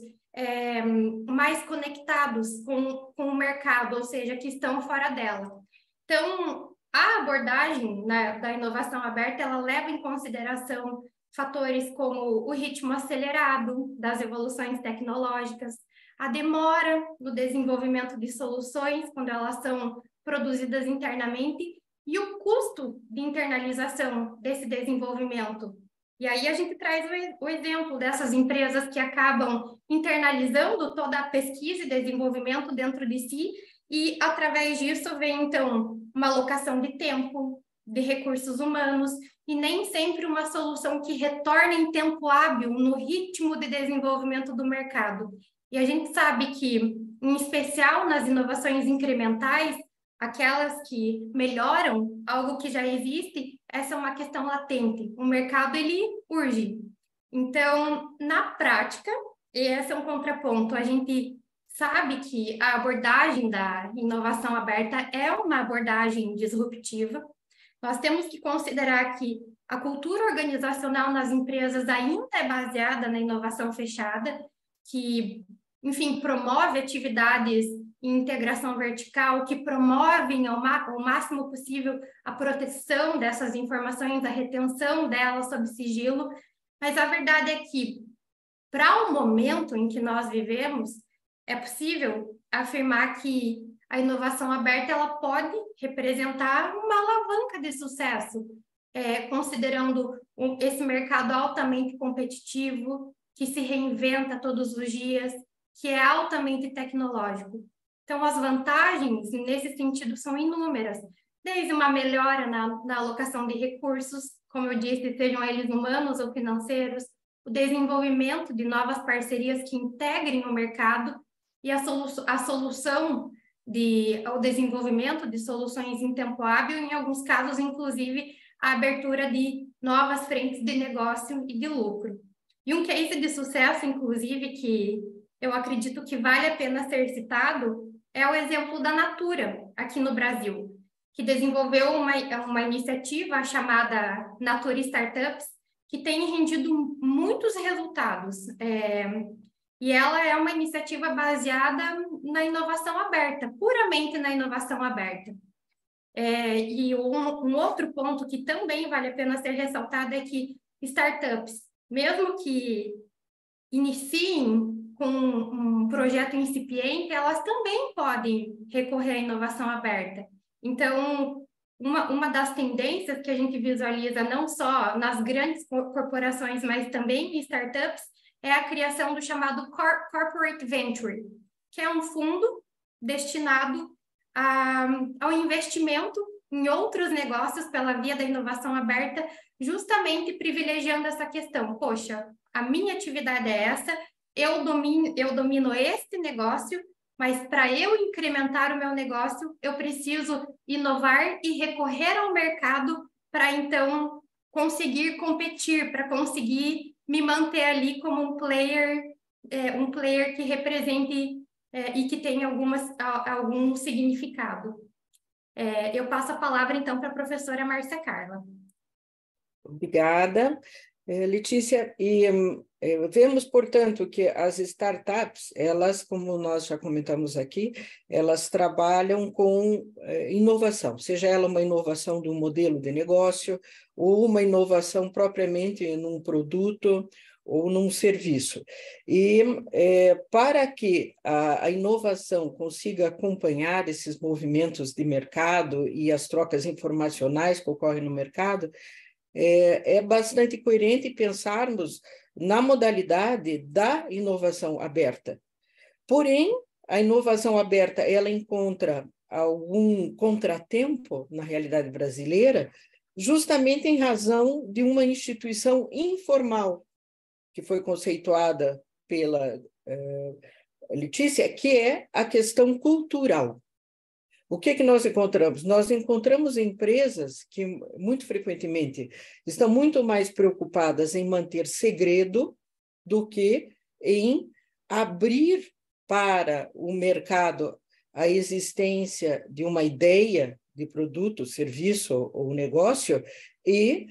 mais conectados com o mercado, ou seja, que estão fora dela. Então, a abordagem da inovação aberta, ela leva em consideração fatores como o ritmo acelerado das evoluções tecnológicas, a demora no desenvolvimento de soluções quando elas são produzidas internamente e o custo de internalização desse desenvolvimento. E aí a gente traz o exemplo dessas empresas que acabam internalizando toda a pesquisa e desenvolvimento dentro de si e, através disso, vem, então, uma alocação de tempo, de recursos humanos e nem sempre uma solução que retorne em tempo hábil no ritmo de desenvolvimento do mercado. E a gente sabe que, em especial nas inovações incrementais, aquelas que melhoram algo que já existe, essa é uma questão latente. O mercado, ele urge. Então, na prática, e esse é um contraponto, a gente sabe que a abordagem da inovação aberta é uma abordagem disruptiva. Nós temos que considerar que a cultura organizacional nas empresas ainda é baseada na inovação fechada, que, enfim, promove atividades em integração vertical, que promovem ao máximo possível a proteção dessas informações, a retenção delas sob sigilo, mas a verdade é que, para o momento em que nós vivemos, é possível afirmar que a inovação aberta ela pode representar uma alavanca de sucesso, considerando esse mercado altamente competitivo, que se reinventa todos os dias, que é altamente tecnológico. Então, as vantagens, nesse sentido, são inúmeras, desde uma melhora na alocação de recursos, como eu disse, sejam eles humanos ou financeiros, o desenvolvimento de novas parcerias que integrem o mercado e a solução ao desenvolvimento de soluções em tempo hábil, em alguns casos, inclusive, a abertura de novas frentes de negócio e de lucro. E um case de sucesso, inclusive, que eu acredito que vale a pena ser citado, é o exemplo da Natura, aqui no Brasil, que desenvolveu uma iniciativa chamada Natura Startups, que tem rendido muitos resultados. E ela é uma iniciativa baseada na inovação aberta, puramente na inovação aberta. E um outro ponto que também vale a pena ser ressaltado é que startups, mesmo que iniciem com um projeto incipiente, elas também podem recorrer à inovação aberta. Então, uma das tendências que a gente visualiza não só nas grandes corporações, mas também em startups, é a criação do chamado Corporate Venture, que é um fundo destinado ao investimento em outros negócios pela via da inovação aberta, justamente privilegiando essa questão. Poxa, a minha atividade é essa, eu domino este negócio, mas para eu incrementar o meu negócio, eu preciso inovar e recorrer ao mercado para, então, conseguir competir, para conseguir me manter ali como um player que represente e que tenha algum significado. Eu passo a palavra, então, para a professora Márcia Carla. Obrigada, Letícia. Vemos, portanto, que as startups, elas, como nós já comentamos aqui, elas trabalham com inovação, seja ela uma inovação de um modelo de negócio ou uma inovação propriamente num produto ou num serviço. E para que a inovação consiga acompanhar esses movimentos de mercado e as trocas informacionais que ocorrem no mercado, é bastante coerente pensarmos na modalidade da inovação aberta. Porém, a inovação aberta ela encontra algum contratempo na realidade brasileira, justamente em razão de uma instituição informal que foi conceituada pela Letícia, que é a questão cultural. O que nós encontramos? Nós encontramos empresas que, muito frequentemente, estão muito mais preocupadas em manter segredo do que em abrir para o mercado a existência de uma ideia de produto, serviço ou negócio e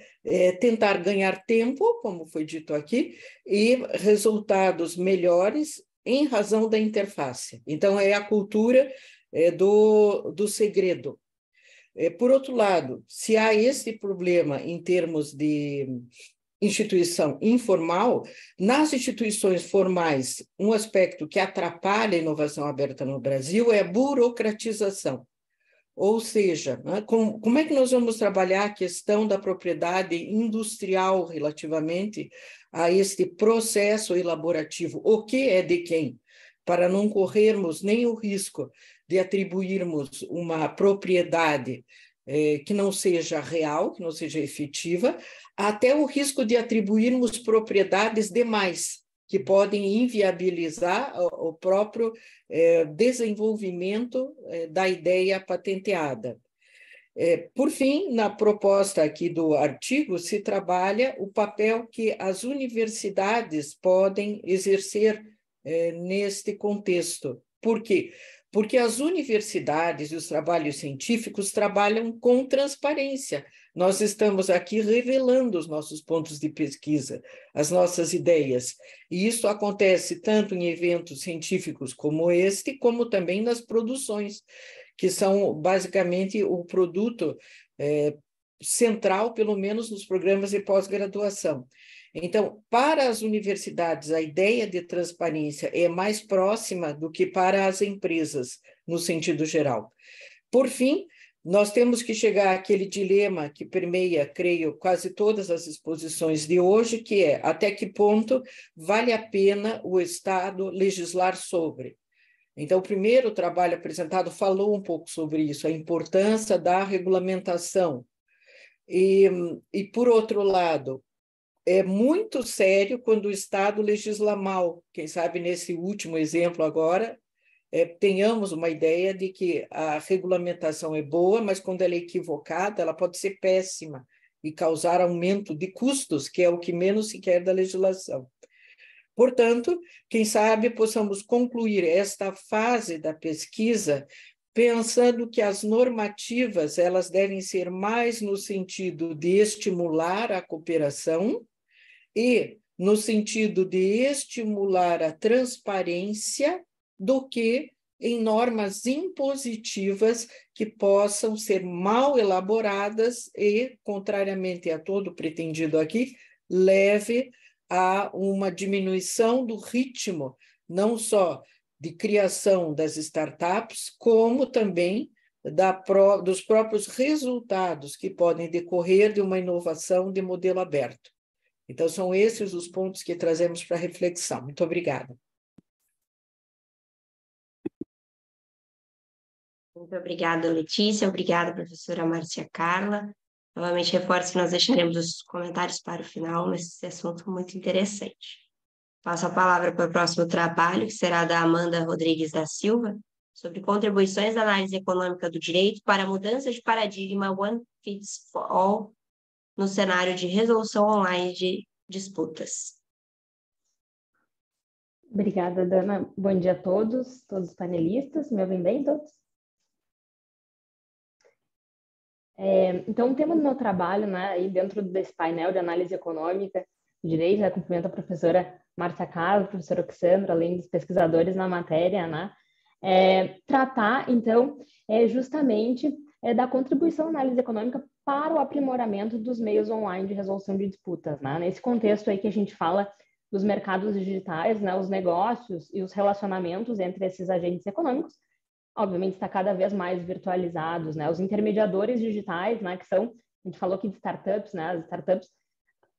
tentar ganhar tempo, como foi dito aqui, e resultados melhores em razão da interface. Então, é a cultura do segredo. Por outro lado, se há esse problema em termos de instituição informal, nas instituições formais, um aspecto que atrapalha a inovação aberta no Brasil é a burocratização. Ou seja, né, como é que nós vamos trabalhar a questão da propriedade industrial relativamente a este processo elaborativo? O que é de quem? Para não corrermos nem o risco de atribuirmos uma propriedade que não seja real, que não seja efetiva, até o risco de atribuirmos propriedades demais, que podem inviabilizar o próprio desenvolvimento da ideia patenteada. Por fim, na proposta aqui do artigo, se trabalha o papel que as universidades podem exercer neste contexto. Por quê? Porque as universidades e os trabalhos científicos trabalham com transparência. Nós estamos aqui revelando os nossos pontos de pesquisa, as nossas ideias. E isso acontece tanto em eventos científicos como este, como também nas produções, que são basicamente o produto central, pelo menos nos programas de pós-graduação. Então, para as universidades, a ideia de transparência é mais próxima do que para as empresas, no sentido geral. Por fim, nós temos que chegar àquele dilema que permeia, creio, quase todas as exposições de hoje, que é até que ponto vale a pena o Estado legislar sobre. Então, o primeiro trabalho apresentado falou um pouco sobre isso, a importância da regulamentação. E por outro lado, é muito sério quando o Estado legisla mal. Quem sabe, nesse último exemplo agora, tenhamos uma ideia de que a regulamentação é boa, mas quando ela é equivocada, ela pode ser péssima e causar aumento de custos, que é o que menos se quer da legislação. Portanto, quem sabe possamos concluir esta fase da pesquisa pensando que as normativas elas devem ser mais no sentido de estimular a cooperação e no sentido de estimular a transparência do que em normas impositivas que possam ser mal elaboradas e, contrariamente a todo pretendido aqui, leve a uma diminuição do ritmo, não só de criação das startups, como também dos próprios resultados que podem decorrer de uma inovação de modelo aberto. Então, são esses os pontos que trazemos para reflexão. Muito obrigada. Muito obrigada, Letícia. Obrigada, professora Márcia Carla. Novamente, reforço que nós deixaremos os comentários para o final, mas esse assunto é muito interessante. Passo a palavra para o próximo trabalho, que será da Amanda Rodrigues da Silva, sobre contribuições da análise econômica do direito para a mudança de paradigma One Fits for All no cenário de resolução online de disputas. Obrigada, Dana. Bom dia a todos os panelistas. Me ouvem bem todos? Então, o tema do meu trabalho, né, aí dentro desse painel de análise econômica, direito, né, cumprimento a professora Márcia Carlos, a professora Oxandra, além dos pesquisadores na matéria, né, tratar, então, justamente da contribuição à análise econômica para o aprimoramento dos meios online de resolução de disputas, né? Nesse contexto aí que a gente fala dos mercados digitais, né, os negócios e os relacionamentos entre esses agentes econômicos, obviamente está cada vez mais virtualizados, né? Os intermediadores digitais, né, que são, a gente falou aqui de startups, né? As startups,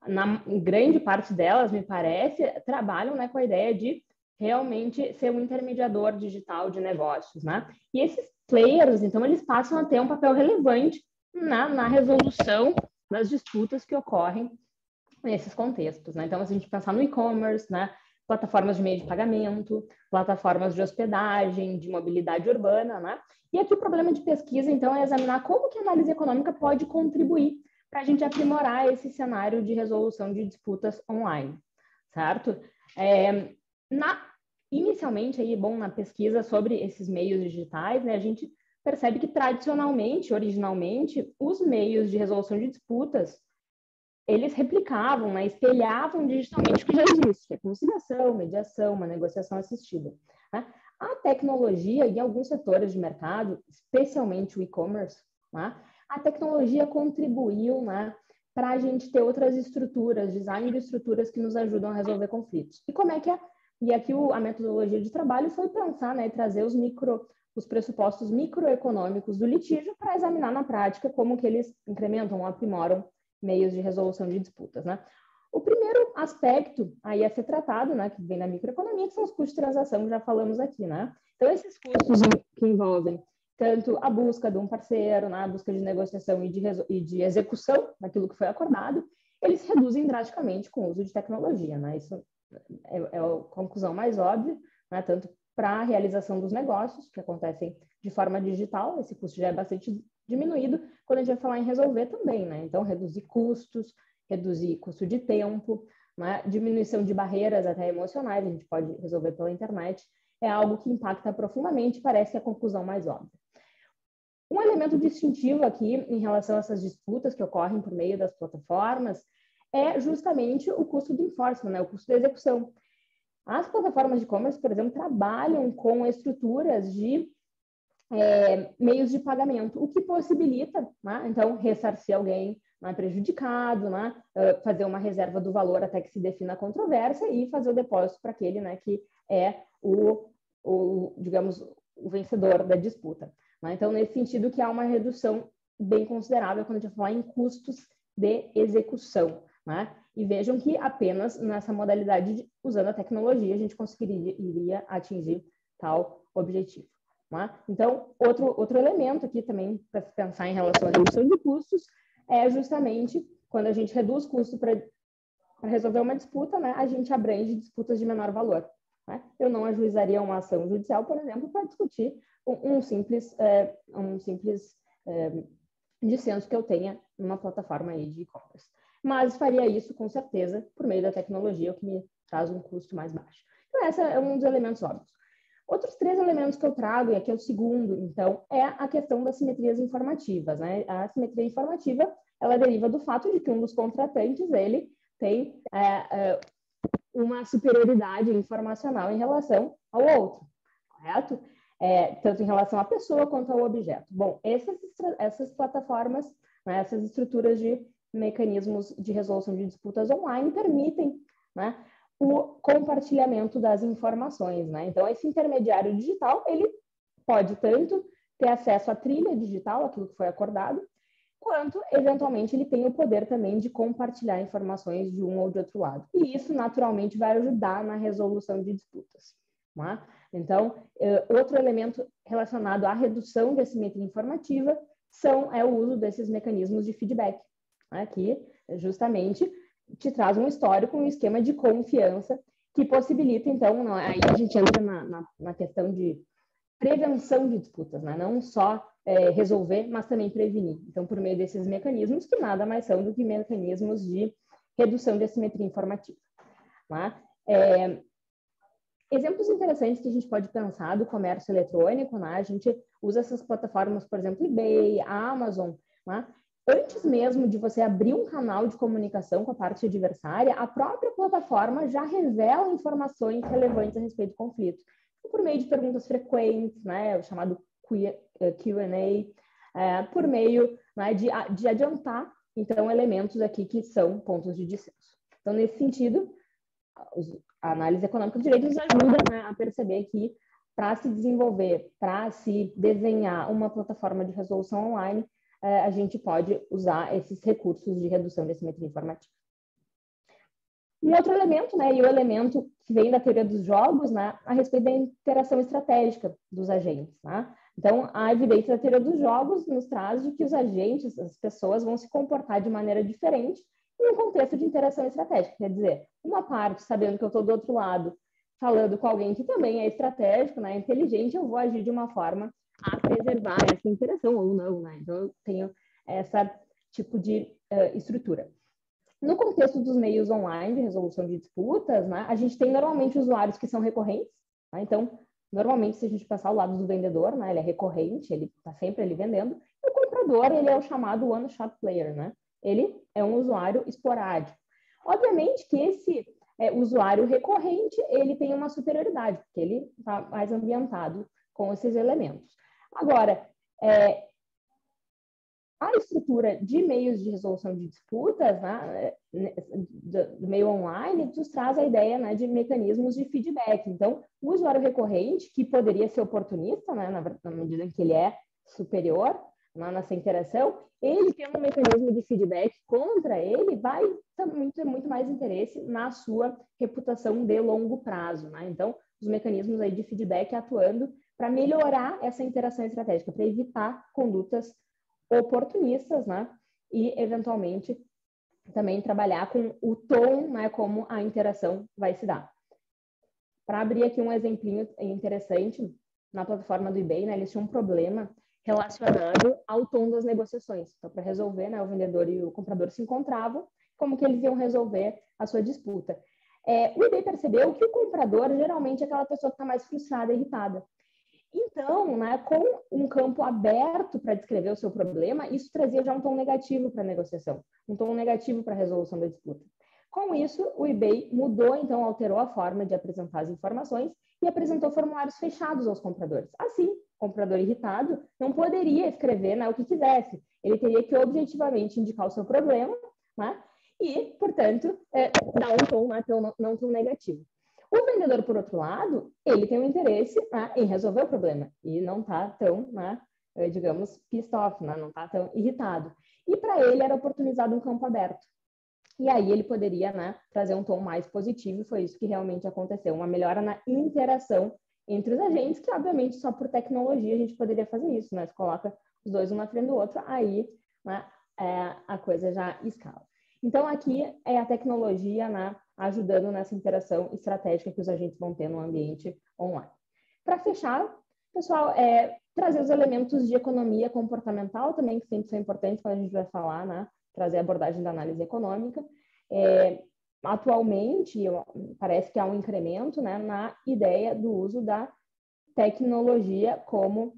na grande parte delas, me parece, trabalham, né, com a ideia de realmente ser um intermediador digital de negócios, né? E esses players, então, eles passam a ter um papel relevante na resolução das disputas que ocorrem nesses contextos, né? Então, se a gente pensar no e-commerce, né, plataformas de meio de pagamento, plataformas de hospedagem, de mobilidade urbana, né? E aqui o problema de pesquisa, então, é examinar como que a análise econômica pode contribuir para a gente aprimorar esse cenário de resolução de disputas online, certo? Inicialmente, aí, bom, na pesquisa sobre esses meios digitais, né, a gente percebe que tradicionalmente, originalmente, os meios de resolução de disputas, eles replicavam, né, espelhavam digitalmente o que já existe, que é conciliação, mediação, uma negociação assistida, né? A tecnologia, em alguns setores de mercado, especialmente o e-commerce, né, a tecnologia contribuiu, né, para a gente ter outras estruturas, design de estruturas que nos ajudam a resolver conflitos. E como é que é? E aqui a metodologia de trabalho foi pensar, né, trazer os pressupostos microeconômicos do litígio para examinar na prática como que eles incrementam ou aprimoram meios de resolução de disputas, né? O primeiro aspecto aí a ser tratado, né, que vem da microeconomia, que são os custos de transação, que já falamos aqui, né? Então, esses custos que envolvem tanto a busca de um parceiro, né, a busca de negociação e de execução daquilo que foi acordado, eles reduzem drasticamente com o uso de tecnologia, né? Isso é a conclusão mais óbvia, né? Tanto para a realização dos negócios, que acontecem de forma digital, esse custo já é bastante diminuído, quando a gente vai falar em resolver também, né? Então, reduzir custos, reduzir custo de tempo, né? Diminuição de barreiras até emocionais, a gente pode resolver pela internet, é algo que impacta profundamente, parece a conclusão mais óbvia. Um elemento distintivo aqui em relação a essas disputas que ocorrem por meio das plataformas é justamente o custo do enforcement, né? O custo da execução. As plataformas de e-commerce, por exemplo, trabalham com estruturas de meios de pagamento, o que possibilita, né, então, ressarcir alguém, né, prejudicado, né, fazer uma reserva do valor até que se defina a controvérsia e fazer o depósito para aquele, né, que é digamos, o vencedor da disputa. Né? Então, nesse sentido que há uma redução bem considerável quando a gente fala em custos de execução. Né? E vejam que apenas nessa modalidade, usando a tecnologia, a gente iria atingir tal objetivo. Né? Então, outro elemento aqui também para se pensar em relação à redução de custos é justamente quando a gente reduz custo para resolver uma disputa, né, a gente abrange disputas de menor valor. Né? Eu não ajuizaria uma ação judicial, por exemplo, para discutir um simples dissenso que eu tenha numa plataforma aí de e-commerce. Mas faria isso, com certeza, por meio da tecnologia, o que me traz um custo mais baixo. Então, esse é um dos elementos óbvios. Outros 3 elementos que eu trago, e aqui é o segundo, então, é a questão das simetrias informativas. Né? A simetria informativa, ela deriva do fato de que um dos contratantes, ele tem uma superioridade informacional em relação ao outro, correto? Tanto em relação à pessoa quanto ao objeto. Bom, essas plataformas, né, essas estruturas de mecanismos de resolução de disputas online permitem, né, o compartilhamento das informações, né? Então, esse intermediário digital, ele pode tanto ter acesso à trilha digital, aquilo que foi acordado, quanto, eventualmente, ele tem o poder também de compartilhar informações de um ou de outro lado. E isso, naturalmente, vai ajudar na resolução de disputas. Né? Então, outro elemento relacionado à redução da simetria informativa é o uso desses mecanismos de feedback, né? Que justamente te traz um histórico, um esquema de confiança que possibilita, então, aí a gente entra na questão de prevenção de disputas, né? Não só resolver, mas também prevenir. Então, por meio desses mecanismos, que nada mais são do que mecanismos de redução de assimetria informativa. Né? Exemplos interessantes que a gente pode pensar do comércio eletrônico, né? A gente usa essas plataformas, por exemplo, eBay, a Amazon, né? Antes mesmo de você abrir um canal de comunicação com a parte adversária, a própria plataforma já revela informações relevantes a respeito do conflito. Por meio de perguntas frequentes, né, o chamado Q&A, por meio, né, de adiantar, então, elementos aqui que são pontos de dissenso. Então, nesse sentido, a análise econômica do direito nos ajuda, né, a perceber que, para se desenvolver, para se desenhar uma plataforma de resolução online, a gente pode usar esses recursos de redução de assimetria informativa. Um outro elemento, né, e o elemento que vem da teoria dos jogos, né, a respeito da interação estratégica dos agentes, né? Então, a evidência da teoria dos jogos nos traz de que os agentes, as pessoas, vão se comportar de maneira diferente em um contexto de interação estratégica. Quer dizer, uma parte, sabendo que eu estou do outro lado, falando com alguém que também é estratégico, né, inteligente, eu vou agir de uma forma a preservar essa interação ou não, né? Então, eu tenho essa tipo de estrutura. No contexto dos meios online de resolução de disputas, né, a gente tem normalmente usuários que são recorrentes, né? Então, normalmente, se a gente passar ao lado do vendedor, né, ele é recorrente, ele está sempre ali vendendo, e o comprador, ele é o chamado one-shot player, né? Ele é um usuário esporádico. Obviamente que esse usuário recorrente, ele tem uma superioridade, porque ele está mais ambientado com esses elementos. Agora, a estrutura de meios de resolução de disputas, né, do meio online, nos traz a ideia, né, de mecanismos de feedback. Então, o usuário recorrente, que poderia ser oportunista, né, na medida em que ele é superior, né, nessa interação, ele tem um mecanismo de feedback contra ele, vai ter muito mais interesse na sua reputação de longo prazo, né? Então, os mecanismos aí de feedback atuando para melhorar essa interação estratégica, para evitar condutas oportunistas, né? E, eventualmente, também trabalhar com o tom, né? Como a interação vai se dar. Para abrir aqui um exemplinho interessante, na plataforma do eBay, né? Eles tinham um problema relacionado ao tom das negociações. Então, para resolver, né? O vendedor e o comprador se encontravam, como que eles iam resolver a sua disputa. O eBay percebeu que o comprador, geralmente, é aquela pessoa que está mais frustrada e irritada. Então, né, com um campo aberto para descrever o seu problema, isso trazia já um tom negativo para a negociação, um tom negativo para a resolução da disputa. Com isso, o eBay mudou, então, alterou a forma de apresentar as informações e apresentou formulários fechados aos compradores. Assim, o comprador irritado não poderia escrever, né, o que quisesse. Ele teria que objetivamente indicar o seu problema, né, e, portanto, dar um tom, né, não tão negativo. O vendedor, por outro lado, ele tem um interesse, né, em resolver o problema e não está tão, né, digamos, pissed off, né, não está tão irritado. E para ele era oportunizado um campo aberto. E aí ele poderia, né, trazer um tom mais positivo, e foi isso que realmente aconteceu, uma melhora na interação entre os agentes, que obviamente só por tecnologia a gente poderia fazer isso, né? Se coloca os dois um na frente do outro, aí, né, a coisa já escala. Então, aqui é a tecnologia, né, ajudando nessa interação estratégica que os agentes vão ter no ambiente online. Para fechar, pessoal, trazer os elementos de economia comportamental também, que sempre são importantes quando a gente vai falar, né, trazer a abordagem da análise econômica. Atualmente, parece que há um incremento, né, na ideia do uso da tecnologia como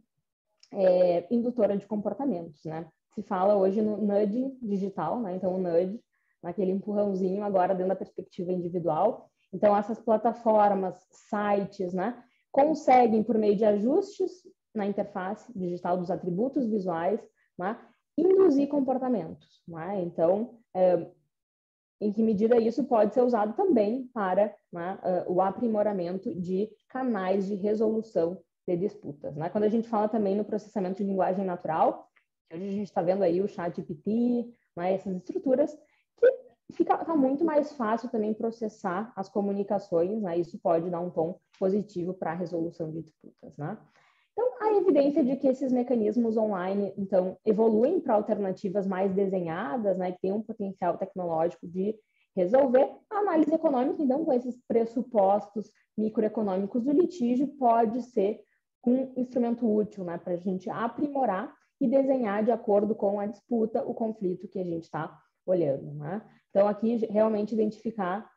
indutora de comportamentos, né? Se fala hoje no nudging digital, né? Então, o nudge, naquele empurrãozinho agora dentro da perspectiva individual. Então, essas plataformas, sites, né, conseguem, por meio de ajustes na interface digital dos atributos visuais, né, induzir comportamentos, né? Então, em que medida isso pode ser usado também para, né, o aprimoramento de canais de resolução de disputas, né? Quando a gente fala também no processamento de linguagem natural, hoje a gente está vendo aí o ChatGPT, né, essas estruturas, que tá muito mais fácil também processar as comunicações, né? Isso pode dar um tom positivo para a resolução de disputas, né? Então, a evidência de que esses mecanismos online, então, evoluem para alternativas mais desenhadas, né, que têm um potencial tecnológico de resolver, a análise econômica, então, com esses pressupostos microeconômicos do litígio, pode ser um instrumento útil, né, para a gente aprimorar e desenhar de acordo com a disputa, o conflito que a gente está olhando, né? Então, aqui, realmente identificar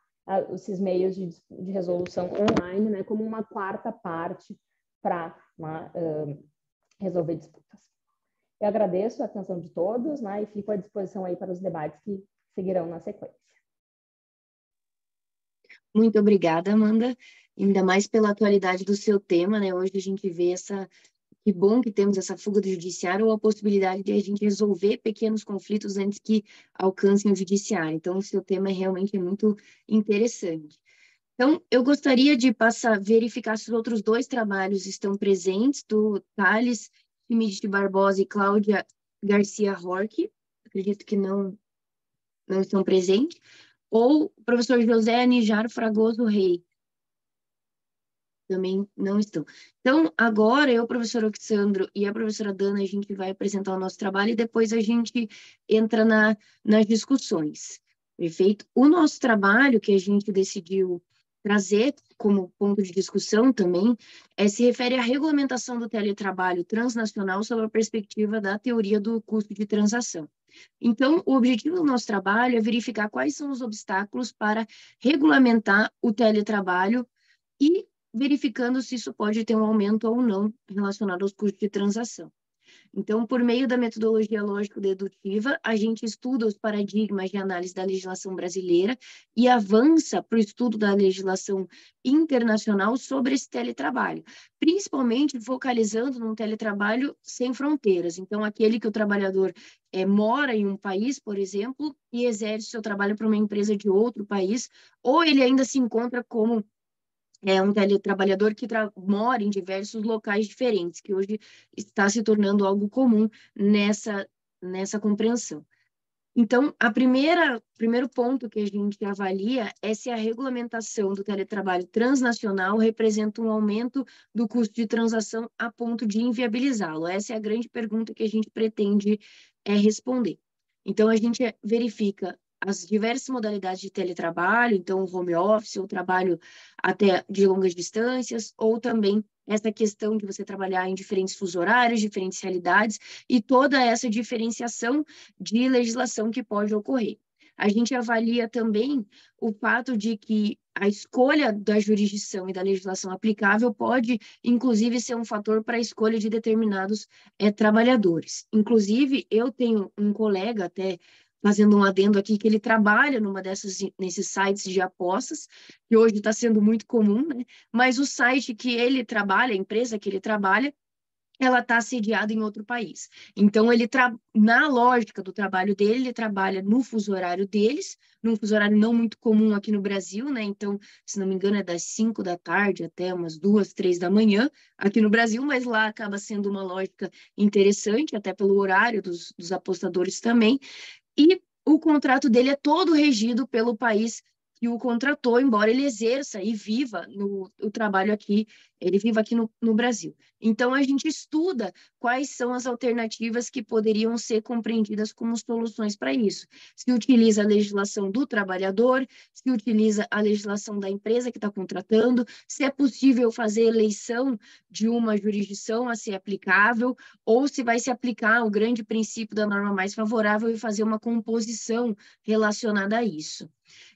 esses meios de resolução online, né, como uma quarta parte para resolver disputas. Eu agradeço a atenção de todos, né, e fico à disposição aí para os debates que seguirão na sequência. Muito obrigada, Amanda, ainda mais pela atualidade do seu tema, né? Hoje a gente vê que bom que temos essa fuga do judiciário ou a possibilidade de a gente resolver pequenos conflitos antes que alcancem o judiciário. Então, o seu tema realmente é muito interessante. Então, eu gostaria de verificar se os outros 2 trabalhos estão presentes, do Thales Schmidt de Barbosa e Cláudia Garcia Roque. Acredito que não estão presentes. Ou o professor José Anijar Fragoso Rei. Também não estão. Então, agora eu, o professor Oxandro e a professora Dana, a gente vai apresentar o nosso trabalho e depois a gente entra nas discussões. Perfeito? O nosso trabalho, que a gente decidiu trazer como ponto de discussão também, se refere à regulamentação do teletrabalho transnacional sob a perspectiva da teoria do custo de transação. Então, o objetivo do nosso trabalho é verificar quais são os obstáculos para regulamentar o teletrabalho e verificando se isso pode ter um aumento ou não relacionado aos custos de transação. Então, por meio da metodologia lógico-dedutiva, a gente estuda os paradigmas de análise da legislação brasileira e avança para o estudo da legislação internacional sobre esse teletrabalho, principalmente focalizando num teletrabalho sem fronteiras. Então, aquele que o trabalhador mora em um país, por exemplo, e exerce seu trabalho para uma empresa de outro país, ou ele ainda se encontra como um teletrabalhador que mora em diversos locais diferentes, que hoje está se tornando algo comum nessa compreensão. Então, primeiro ponto que a gente avalia é se a regulamentação do teletrabalho transnacional representa um aumento do custo de transação a ponto de inviabilizá-lo. Essa é a grande pergunta que a gente pretende responder. Então, a gente verifica as diversas modalidades de teletrabalho, então o home office, o trabalho até de longas distâncias, ou também essa questão de você trabalhar em diferentes fusos horários, diferentes realidades, e toda essa diferenciação de legislação que pode ocorrer. A gente avalia também o fato de que a escolha da jurisdição e da legislação aplicável pode, inclusive, ser um fator para a escolha de determinados trabalhadores. Inclusive, eu tenho um colega até fazendo um adendo aqui, que ele trabalha nesses sites de apostas, que hoje está sendo muito comum, né? Mas o site que ele trabalha, a empresa que ele trabalha, ela está sediada em outro país. Então, na lógica do trabalho dele, ele trabalha no fuso horário deles, num fuso horário não muito comum aqui no Brasil, né? Então, se não me engano, é das 5 da tarde até umas 2, 3 da manhã aqui no Brasil, mas lá acaba sendo uma lógica interessante, até pelo horário dos apostadores também. E o contrato dele é todo regido pelo país que o contratou, embora ele exerça e viva o trabalho aqui, ele viva aqui no Brasil. Então, a gente estuda quais são as alternativas que poderiam ser compreendidas como soluções para isso. Se utiliza a legislação do trabalhador, se utiliza a legislação da empresa que está contratando, se é possível fazer eleição de uma jurisdição a ser aplicável, ou se vai se aplicar o grande princípio da norma mais favorável e fazer uma composição relacionada a isso.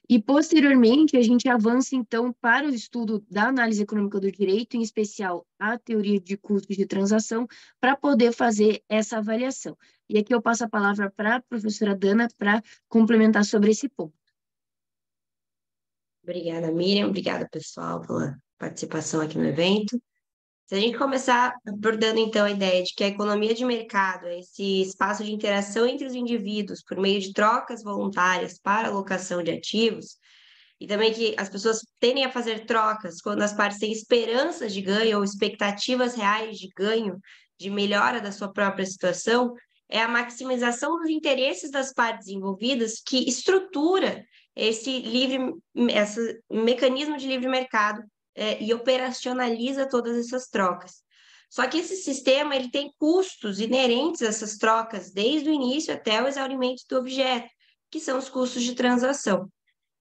E, posteriormente, a gente avança, então, para o estudo da análise econômica do direito, em especial a teoria de custos de transação, para poder fazer essa avaliação. E aqui eu passo a palavra para a professora Dana para complementar sobre esse ponto. Obrigada, Miriam. Obrigada, pessoal, pela participação aqui no evento. Se a gente começar abordando, então, a ideia de que a economia de mercado é esse espaço de interação entre os indivíduos por meio de trocas voluntárias para alocação de ativos, e também que as pessoas tendem a fazer trocas quando as partes têm esperanças de ganho ou expectativas reais de ganho, de melhora da sua própria situação, é a maximização dos interesses das partes envolvidas que estrutura esse mecanismo de livre mercado e operacionaliza todas essas trocas. Só que esse sistema ele tem custos inerentes a essas trocas, desde o início até o exaurimento do objeto, que são os custos de transação.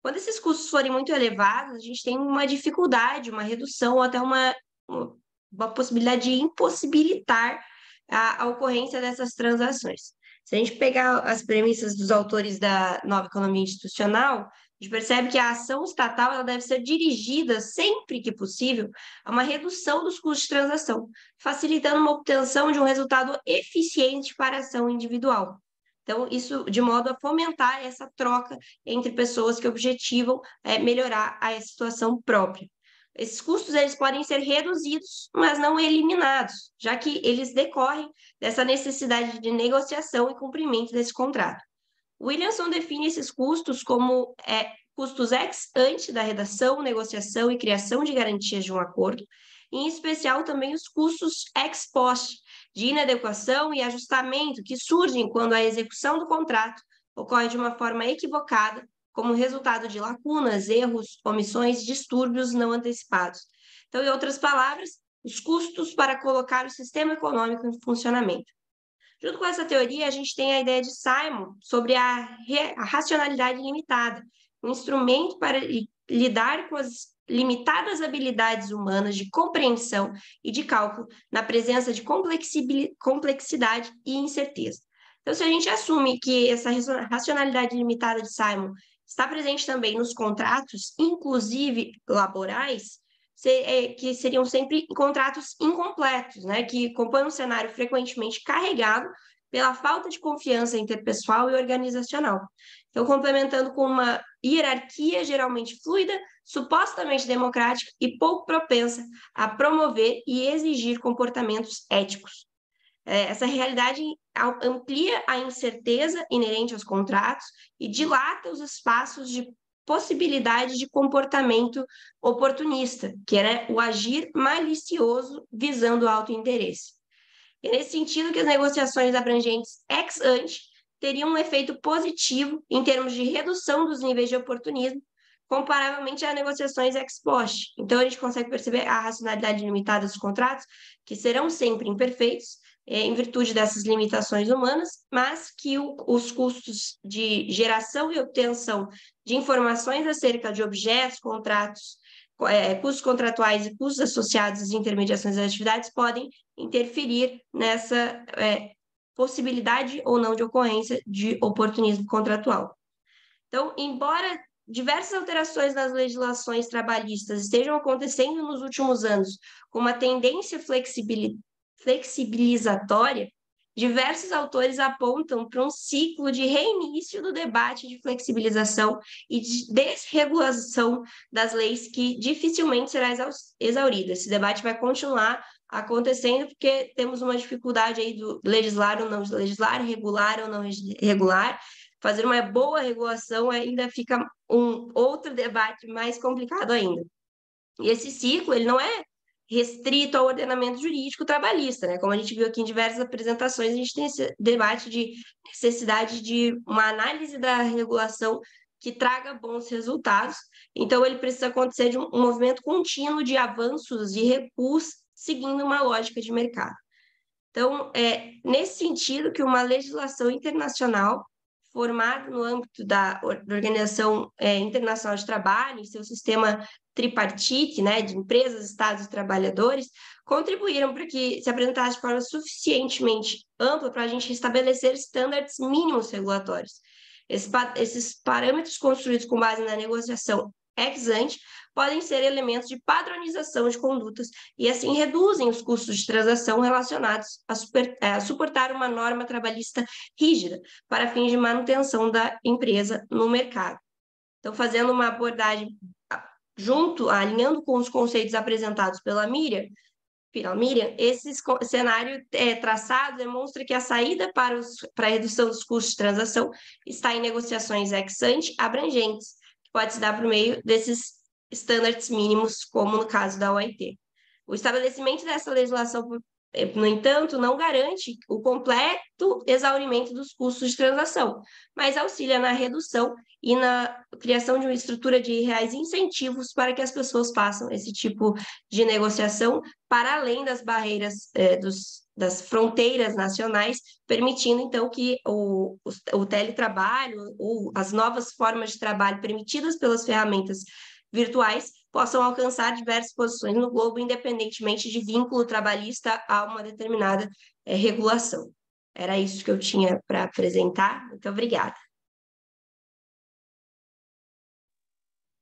Quando esses custos forem muito elevados, a gente tem uma dificuldade, uma redução, ou até uma possibilidade de impossibilitar a ocorrência dessas transações. Se a gente pegar as premissas dos autores da nova economia institucional, a gente percebe que a ação estatal ela deve ser dirigida, sempre que possível, a uma redução dos custos de transação, facilitando uma obtenção de um resultado eficiente para a ação individual. Então, isso de modo a fomentar essa troca entre pessoas que objetivam melhorar a situação própria. Esses custos eles podem ser reduzidos, mas não eliminados, já que eles decorrem dessa necessidade de negociação e cumprimento desse contrato. Williamson define esses custos como custos ex ante da redação, negociação e criação de garantias de um acordo, e, em especial também os custos ex post, de inadequação e ajustamento que surgem quando a execução do contrato ocorre de uma forma equivocada, como resultado de lacunas, erros, omissões, distúrbios não antecipados. Então, em outras palavras, os custos para colocar o sistema econômico em funcionamento. Junto com essa teoria, a gente tem a ideia de Simon sobre a racionalidade limitada, um instrumento para lidar com as limitadas habilidades humanas de compreensão e de cálculo na presença de complexidade e incerteza. Então, se a gente assume que essa racionalidade limitada de Simon está presente também nos contratos, inclusive laborais, que seriam sempre contratos incompletos, né, que compõem um cenário frequentemente carregado pela falta de confiança interpessoal e organizacional. Então, complementando com uma hierarquia geralmente fluida, supostamente democrática e pouco propensa a promover e exigir comportamentos éticos. Essa realidade amplia a incerteza inerente aos contratos e dilata os espaços de possibilidade de comportamento oportunista, que era o agir malicioso visando o autointeresse. É nesse sentido que as negociações abrangentes ex ante teriam um efeito positivo em termos de redução dos níveis de oportunismo, comparavelmente a negociações ex post. Então, a gente consegue perceber a racionalidade limitada dos contratos, que serão sempre imperfeitos, em virtude dessas limitações humanas, mas que os custos de geração e obtenção de informações acerca de objetos, contratos, custos contratuais e custos associados às intermediações das atividades podem interferir nessa possibilidade ou não de ocorrência de oportunismo contratual. Então, embora diversas alterações nas legislações trabalhistas estejam acontecendo nos últimos anos com uma tendência flexibilizatória, diversos autores apontam para um ciclo de reinício do debate de flexibilização e de desregulação das leis que dificilmente será exaurida. Esse debate vai continuar acontecendo porque temos uma dificuldade aí do legislar ou não legislar, regular ou não regular. Fazer uma boa regulação ainda fica um outro debate mais complicado ainda. E esse ciclo, ele não é restrito ao ordenamento jurídico trabalhista, né? Como a gente viu aqui em diversas apresentações, a gente tem esse debate de necessidade de uma análise da regulação que traga bons resultados. Então, ele precisa acontecer de um movimento contínuo de avanços e recuos, seguindo uma lógica de mercado. Então, é nesse sentido que uma legislação internacional formada no âmbito da Organização Internacional de Trabalho, e seu sistema tripartite, né, de empresas, estados e trabalhadores, contribuíram para que se apresentasse de forma suficientemente ampla para a gente estabelecer estándares mínimos regulatórios. Esses parâmetros construídos com base na negociação ex ante podem ser elementos de padronização de condutas e, assim, reduzem os custos de transação relacionados a suportar uma norma trabalhista rígida para fins de manutenção da empresa no mercado. Então, fazendo uma abordagem alinhando com os conceitos apresentados pela Miriam, esse cenário traçado demonstra que a saída para a redução dos custos de transação está em negociações ex ante abrangentes, que pode se dar por meio desses estándares mínimos, como no caso da OIT. O estabelecimento dessa legislação, no entanto, não garante o completo exaurimento dos custos de transação, mas auxilia na redução e na criação de uma estrutura de reais incentivos para que as pessoas façam esse tipo de negociação para além das barreiras das fronteiras nacionais, permitindo, então, que o teletrabalho ou as novas formas de trabalho permitidas pelas ferramentas virtuais possam alcançar diversas posições no globo, independentemente de vínculo trabalhista a uma determinada regulação. Era isso que eu tinha para apresentar. Muito obrigada.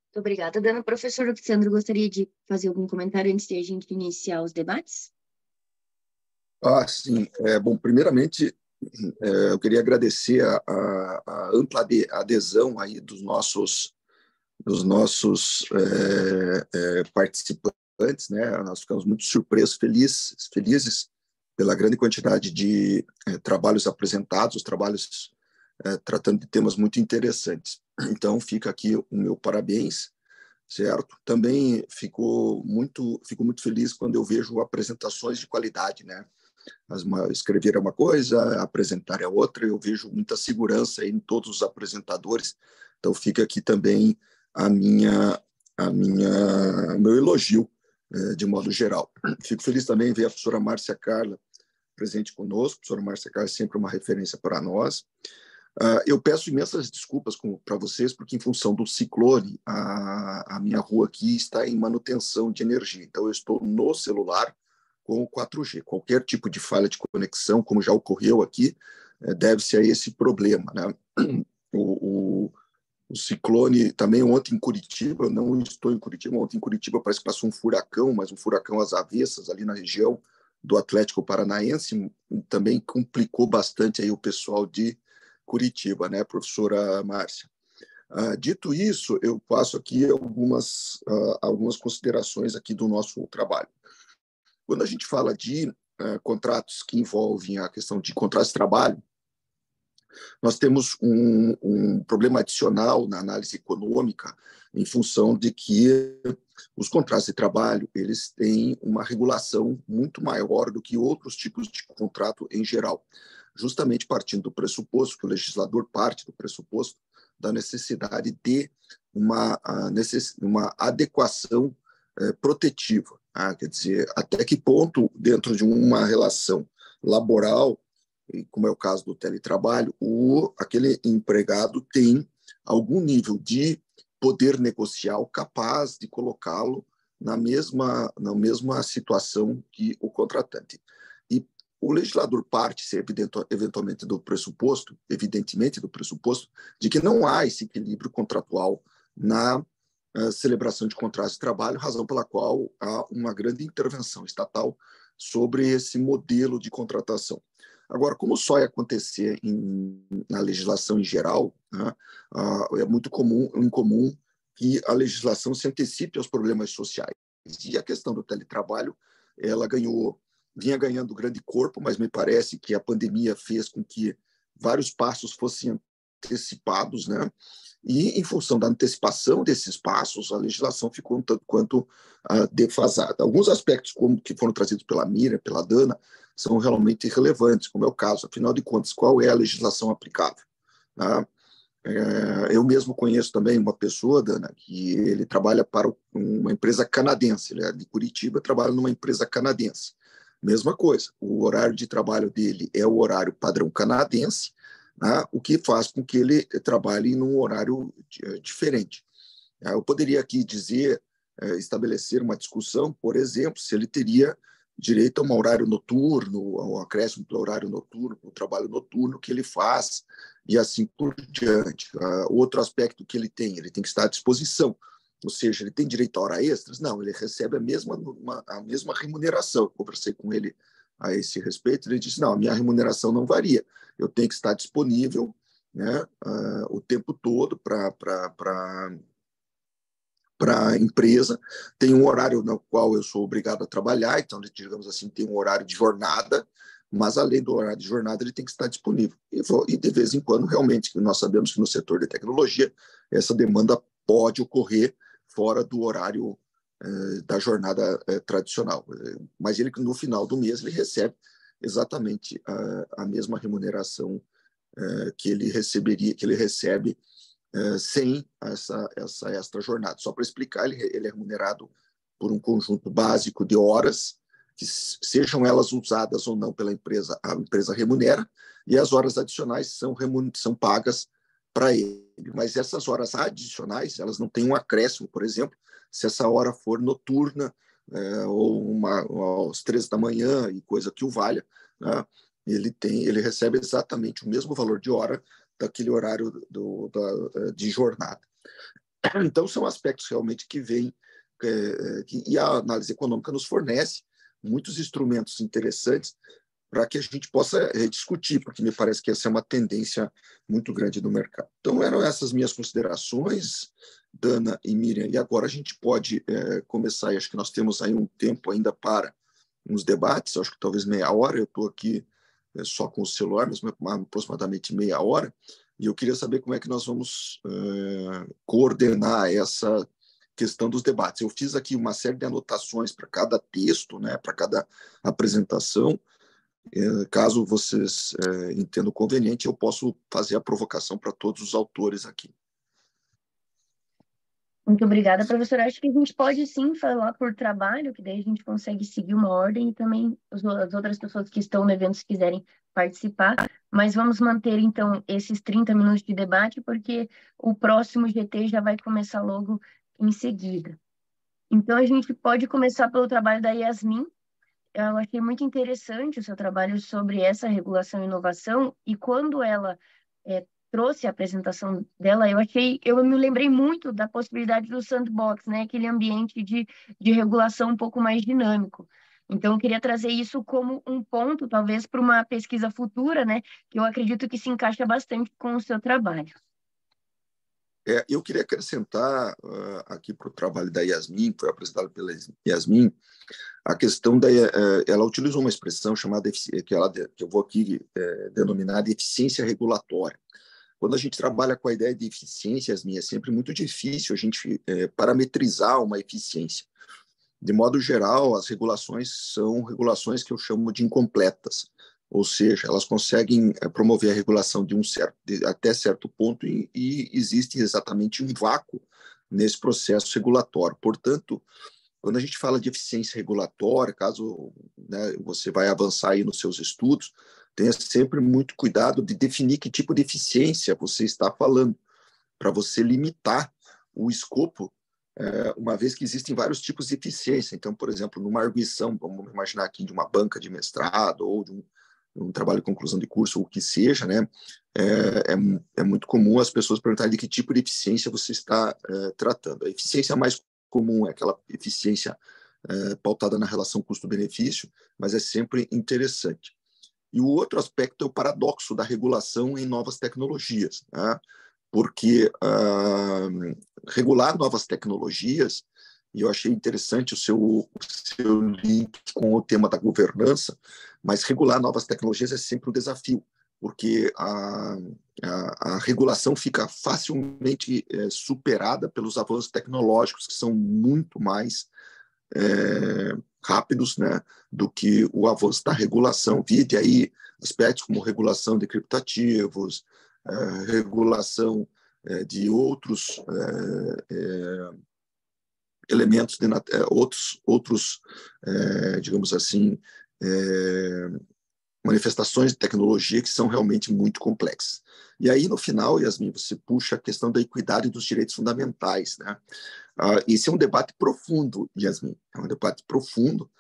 Muito obrigada, Dana. Professor Alexandre, gostaria de fazer algum comentário antes de a gente iniciar os debates? Sim. Bom, primeiramente, eu queria agradecer a ampla adesão aí dos nossos participantes, né? Nós ficamos muito surpresos, felizes pela grande quantidade de trabalhos apresentados, os trabalhos tratando de temas muito interessantes. Então, fica aqui o meu parabéns, certo? Também fico muito feliz quando eu vejo apresentações de qualidade, né? Escrever é uma coisa, apresentar é outra. Eu vejo muita segurança em todos os apresentadores. Então, fica aqui também o meu elogio, de modo geral. Fico feliz também em ver a professora Márcia Carla presente conosco. A professora Márcia Carla é sempre uma referência para nós. Eu peço imensas desculpas para vocês, porque em função do ciclone, a minha rua aqui está em manutenção de energia. Então, eu estou no celular com o 4G. Qualquer tipo de falha de conexão, como já ocorreu aqui, deve-se a esse problema, né? O ciclone também ontem em Curitiba, eu não estou em Curitiba, ontem em Curitiba parece que passou um furacão, mas um furacão às avessas ali na região do Atlético Paranaense, também complicou bastante aí o pessoal de Curitiba, né, professora Márcia? Dito isso, eu passo aqui algumas considerações aqui do nosso trabalho. Quando a gente fala de contratos que envolvem a questão de contratos de trabalho, nós temos um problema adicional na análise econômica, em função de que os contratos de trabalho eles têm uma regulação muito maior do que outros tipos de contrato em geral, justamente partindo do pressuposto, que o legislador parte do pressuposto da necessidade de uma adequação protetiva. Quer dizer, até que ponto, dentro de uma relação laboral, como é o caso do teletrabalho, aquele empregado tem algum nível de poder negocial capaz de colocá-lo na mesma situação que o contratante. E o legislador parte, eventualmente, evidentemente do pressuposto, de que não há esse equilíbrio contratual na celebração de contratos de trabalho, razão pela qual há uma grande intervenção estatal sobre esse modelo de contratação. Agora, como só ia acontecer na legislação em geral, né, é muito incomum que a legislação se antecipe aos problemas sociais. E a questão do teletrabalho, ela vinha ganhando grande corpo, mas me parece que a pandemia fez com que vários passos fossem antecipados, né? E, em função da antecipação desses passos, a legislação ficou um tanto quanto defasada. Alguns aspectos que foram trazidos pela Miriam, pela Dana, são realmente relevantes, como é o caso. Afinal de contas, qual é a legislação aplicável? Eu mesmo conheço também uma pessoa, Dana, que ele trabalha para uma empresa canadense. Ele é de Curitiba, trabalha numa empresa canadense. Mesma coisa, o horário de trabalho dele é o horário padrão canadense, o que faz com que ele trabalhe num horário diferente. Eu poderia aqui estabelecer uma discussão, por exemplo, se ele teria direito a um horário noturno, ao acréscimo do horário noturno, o trabalho noturno que ele faz, e assim por diante. Outro aspecto que ele tem que estar à disposição, ou seja, ele tem direito a hora extras? Não, ele recebe a mesma remuneração. Eu conversei com ele a esse respeito, ele disse, não, a minha remuneração não varia, eu tenho que estar disponível, né, o tempo todo para a empresa, tem um horário no qual eu sou obrigado a trabalhar, então, digamos assim, tem um horário de jornada, mas além do horário de jornada, ele tem que estar disponível. E de vez em quando, realmente, nós sabemos que no setor de tecnologia, essa demanda pode ocorrer fora do horário da jornada tradicional. Mas ele, no final do mês, ele recebe exatamente a mesma remuneração que ele recebe sem essa extra jornada. Só para explicar, ele é remunerado por um conjunto básico de horas, que sejam elas usadas ou não pela empresa, a empresa remunera, e as horas adicionais são pagas para ele. Mas essas horas adicionais, elas não têm um acréscimo, por exemplo, se essa hora for noturna, ou às 3 da manhã, e coisa que o valha, né? ele recebe exatamente o mesmo valor de hora daquele horário de jornada. Então, são aspectos realmente que vêm, e a análise econômica nos fornece muitos instrumentos interessantes para que a gente possa discutir, porque me parece que essa é uma tendência muito grande do mercado. Então, eram essas minhas considerações, Dana e Miriam, e agora a gente pode começar, e acho que nós temos aí um tempo ainda para uns debates, acho que talvez meia hora, eu estou aqui só com o celular, mas aproximadamente meia hora, e eu queria saber como é que nós vamos coordenar essa questão dos debates. Eu fiz aqui uma série de anotações para cada texto, né, para cada apresentação. Caso vocês entendam conveniente, eu posso fazer a provocação para todos os autores aqui. Muito obrigada, professora. Acho que a gente pode sim falar por trabalho, que daí a gente consegue seguir uma ordem e também as outras pessoas que estão no evento, se quiserem participar. Mas vamos manter, então, esses 30 minutos de debate, porque o próximo GT já vai começar logo em seguida. Então, a gente pode começar pelo trabalho da Yasmin. Eu achei muito interessante o seu trabalho sobre essa regulação e inovação, e quando ela trouxe a apresentação dela, eu me lembrei muito da possibilidade do sandbox, né? Aquele ambiente de regulação um pouco mais dinâmico. Então, eu queria trazer isso como um ponto, talvez, para uma pesquisa futura, né? Que eu acredito que se encaixa bastante com o seu trabalho. Eu queria acrescentar aqui para o trabalho da Yasmin, que foi apresentado pela Yasmin, a questão ela utilizou uma expressão chamada, que eu vou aqui denominar de eficiência regulatória. Quando a gente trabalha com a ideia de eficiência, Yasmin, é sempre muito difícil a gente parametrizar uma eficiência. De modo geral, as regulações são regulações que eu chamo de incompletas, ou seja, elas conseguem promover a regulação até certo ponto e existe exatamente um vácuo nesse processo regulatório. Portanto, quando a gente fala de eficiência regulatória, caso você vai avançar aí nos seus estudos, tenha sempre muito cuidado de definir que tipo de eficiência você está falando, para você limitar o escopo, uma vez que existem vários tipos de eficiência. Então, por exemplo, numa arguição, vamos imaginar aqui de uma banca de mestrado ou de um trabalho de conclusão de curso, ou o que seja, né? É muito comum as pessoas perguntarem de que tipo de eficiência você está tratando. A eficiência mais comum é aquela eficiência pautada na relação custo-benefício, mas é sempre interessante. E o outro aspecto é o paradoxo da regulação em novas tecnologias, né? Porque regular novas tecnologias, e eu achei interessante o seu link com o tema da governança, mas regular novas tecnologias é sempre um desafio, porque a regulação fica facilmente superada pelos avanços tecnológicos, que são muito mais rápidos, né, do que o avanço da regulação. Vide aí aspectos como regulação de criptativos, regulação de outros elementos, outros digamos assim, manifestações de tecnologia que são realmente muito complexas. E aí, no final, Yasmin, você puxa a questão da equidade dos direitos fundamentais, né? Esse é um debate profundo, Yasmin, é um debate profundo.